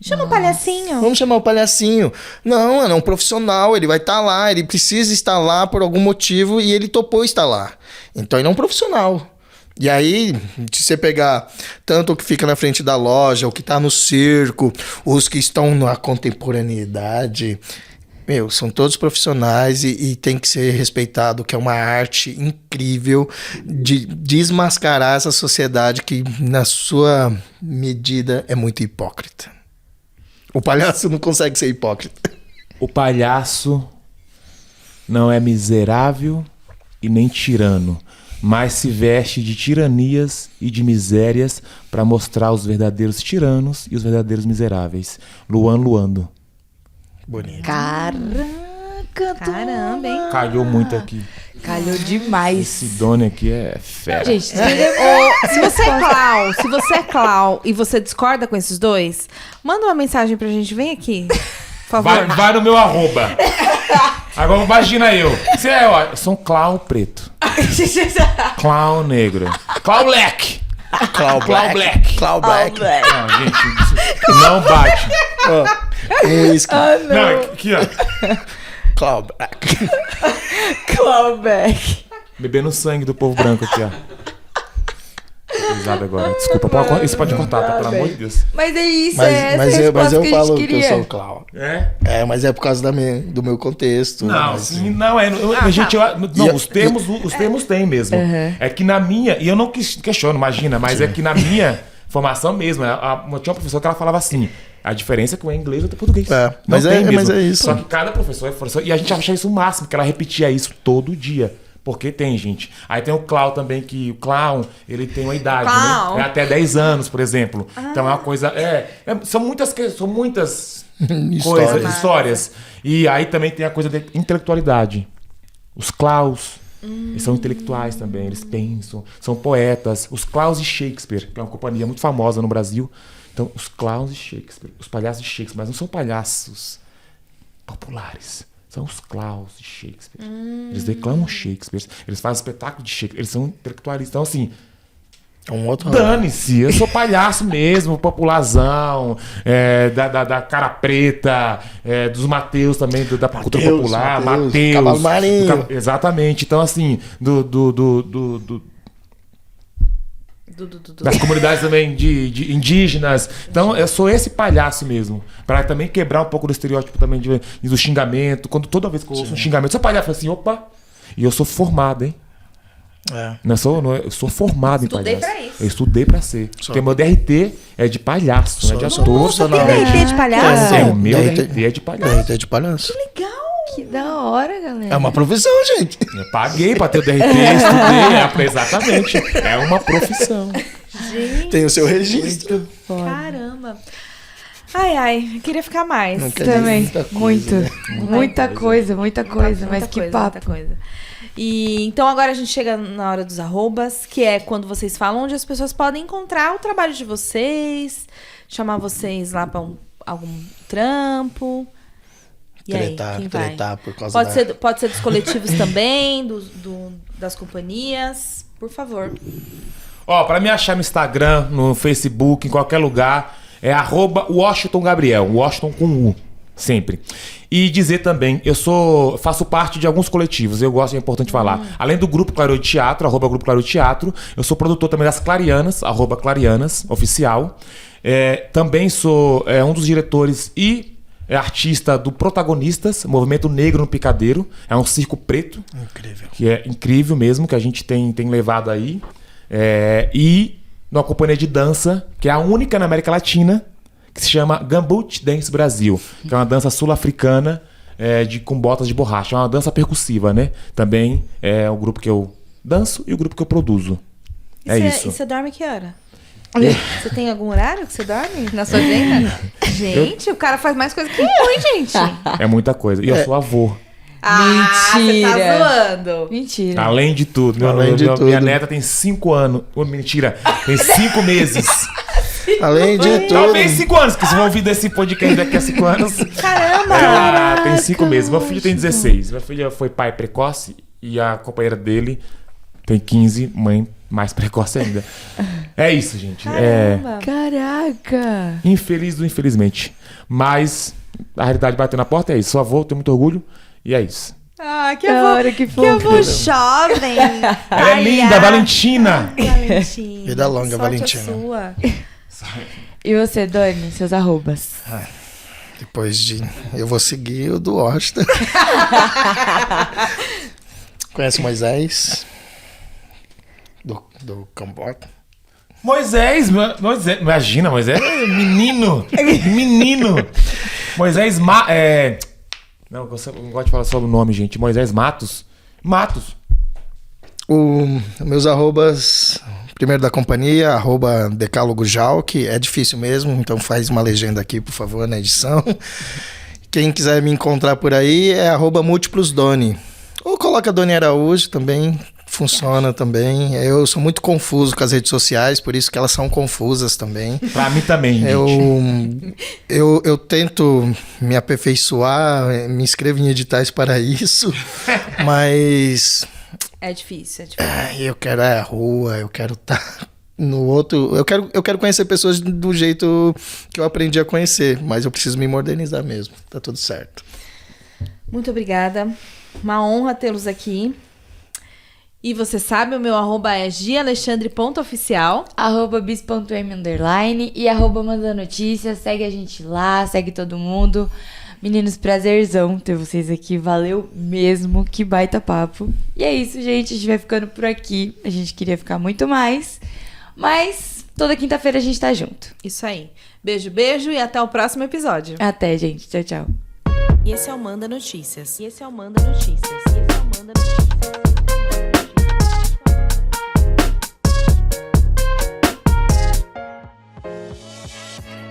Chama o palhacinho. Vamos chamar o palhacinho. Não, é um profissional, ele vai estar lá, ele precisa estar lá por algum motivo e ele topou estar lá. Então ele é um profissional. E aí, se você pegar tanto o que fica na frente da loja, o que está no circo, os que estão na contemporaneidade, são todos profissionais e tem que ser respeitado, que é uma arte incrível de desmascarar essa sociedade que, na sua medida, é muito hipócrita. O palhaço não consegue ser hipócrita. O palhaço não é miserável e nem tirano, mas se veste de tiranias e de misérias para mostrar os verdadeiros tiranos e os verdadeiros miseráveis. Luan Luando. Bonito. Caramba, hein? Calhou muito aqui. Calhou demais. Esse Doni aqui é fera. Gente, Se você é clown e você discorda com esses dois, manda uma mensagem pra gente. Vem aqui, por favor. Vai no meu @. Agora imagina eu. Você eu sou um clown preto. Clown negro. Clown black. Clown Black. Não, gente, não bate. Não, aqui, ó. Clown Black. Clawback. Bebendo sangue do povo branco aqui, ó. risada agora. Desculpa, isso pode cortar, tá? Pelo amor de Deus. Mas é isso, Mas, é essa mas resposta eu que a falo gente que eu queria. sou o Clau. É? Mas é por causa do meu contexto. Não, mas, sim, não é. Gente, os termos têm mesmo. É que na minha, e eu não questiono, imagina, mas é que na minha formação mesmo, tinha uma professora que ela falava assim. A diferença é que um é inglês e outro é português. Mas é isso. Só que cada professor é professor. E a gente acha isso o máximo, que ela repetia isso todo dia. Porque tem, gente. Aí tem o clown também, que o clown, ele tem uma idade, né? É até 10 anos, por exemplo. Então é uma coisa... São muitas coisas, histórias. E aí também tem a coisa da intelectualidade. Os clowns, eles são intelectuais também, eles pensam, são poetas. Os clowns de Shakespeare, que é uma companhia muito famosa no Brasil. Então, os clowns de Shakespeare, os palhaços de Shakespeare, mas não são palhaços populares. São os clowns de Shakespeare. Eles declamam Shakespeare, eles fazem espetáculo de Shakespeare, eles são intelectualistas. Então, assim, é um outro dane-se, eu sou palhaço mesmo, popularzão, da cara preta, dos Mateus também, da cultura popular, Mateus. Cavalo Marinho. Exatamente. Então, assim, das comunidades também de indígenas. Então, eu sou esse palhaço mesmo. Pra também quebrar um pouco do estereótipo também do xingamento. Toda vez que eu ouço um xingamento, sou palhaço, eu falo assim, opa, e eu sou formado, hein? Eu sou formado em palhaço. Pra isso. Eu estudei pra ser. Porque meu DRT é de palhaço, não é de ator. Tem DRT de palhaço? O meu DRT é de palhaço. DRT de palhaço. Que legal! Que da hora, galera. É uma profissão, gente. Eu paguei pra ter o DRT, estudei. Exatamente. É uma profissão. Gente, Tem o seu registro. caramba. Ai, eu queria ficar mais. Não quer Também, dizer muito. né? Muita coisa, mas que papo. Muita coisa. E então agora a gente chega na hora dos arrobas, que é quando vocês falam onde as pessoas podem encontrar o trabalho de vocês, chamar vocês lá pra algum trampo. E aí, quem vai? Tretar por causa Pode ser dos coletivos também, das companhias. Por favor. Pra me achar no Instagram, no Facebook, em qualquer lugar, é @WashingtonGabriel. Washington com U, sempre. E dizer também, faço parte de alguns coletivos, é importante falar. Além do Grupo Clareou Teatro, @Grupo Clareou Teatro, eu sou produtor também das Clarianas, @Clarianas, oficial. Também sou um dos diretores e artista do Protagonistas, Movimento Negro no Picadeiro. É um circo preto. Incrível. Que é incrível mesmo, que a gente tem levado aí. E numa companhia de dança, que é a única na América Latina, que se chama Gambut Dance Brasil, que é uma dança sul-africana com botas de borracha. É uma dança percussiva, né? Também é o grupo que eu danço e o grupo que eu produzo. Isso. E você dorme que hora? Você tem algum horário que você dorme na sua agenda? Gente, o cara faz mais coisa que eu, hein, gente? É muita coisa. E eu sou avô. Mentira. Você tá zoando. Mentira. Além de tudo. Minha neta tem 5 anos. Mentira, tem 5 meses. Além de tudo. Talvez 5 anos, que vocês vão ouvir desse podcast daqui a 5 anos. Caramba! Ela tem 5 meses. Meu filho tem 16. Meu filho foi pai precoce e a companheira dele tem 15, mãe mais precoce ainda. É isso, gente. Caramba. Caraca! Infeliz do infelizmente. Mas a realidade bateu na porta, é isso. Sou avô, tenho muito orgulho e é isso. Que hora, que Que eu fofo. vou jovem. Ela é linda, Valentina. Valentina. Vida longa, Sorte Valentina. a sua. E você, Dani, seus arrobas? Eu vou seguir o do Washington. Conhece Moisés? Do Cambota? Moisés, imagina, Moisés é menino. Moisés Não, eu não gosto de falar só o nome, gente. Moisés Matos. Meus arrobas, primeiro da companhia, @DecálogoJal, que é difícil mesmo, então faz uma legenda aqui, por favor, na edição. Quem quiser me encontrar por aí é @MúltiplosDoni. Ou coloca Doni Araújo também, funciona também. Eu sou muito confuso com as redes sociais, por isso que elas são confusas também. Pra mim também, gente. Eu tento me aperfeiçoar, me inscrevo em editais para isso, mas... É difícil. Eu quero a rua, eu quero estar no outro... Eu quero conhecer pessoas do jeito que eu aprendi a conhecer, mas eu preciso me modernizar mesmo. Tá tudo certo. Muito obrigada. Uma honra tê-los aqui. E você sabe, o meu arroba é gialexandre.oficial. @bis.m_ e @mandanotícias. Segue a gente lá, segue todo mundo. Meninos, prazerzão ter vocês aqui. Valeu mesmo, que baita papo. E é isso, gente. A gente vai ficando por aqui. A gente queria ficar muito mais, mas toda quinta-feira a gente tá junto. Isso aí. Beijo, beijo e até o próximo episódio. Até, gente. Tchau, tchau. E esse é o Manda Notícias. E esse é o Manda Notícias. E esse é o Manda Notícias.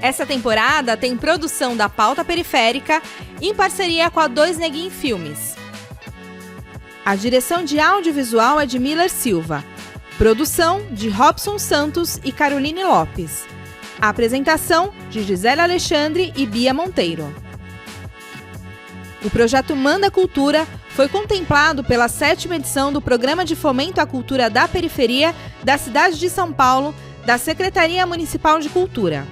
Essa temporada tem produção da Pauta Periférica em parceria com a Dois Neguinho Filmes. A direção de audiovisual é de Miller Silva. Produção de Robson Santos e Caroline Lopes. A apresentação de Gisele Alexandre e Bia Monteiro. O projeto Manda Cultura foi contemplado pela 7ª edição do Programa de Fomento à Cultura da Periferia da cidade de São Paulo, da Secretaria Municipal de Cultura.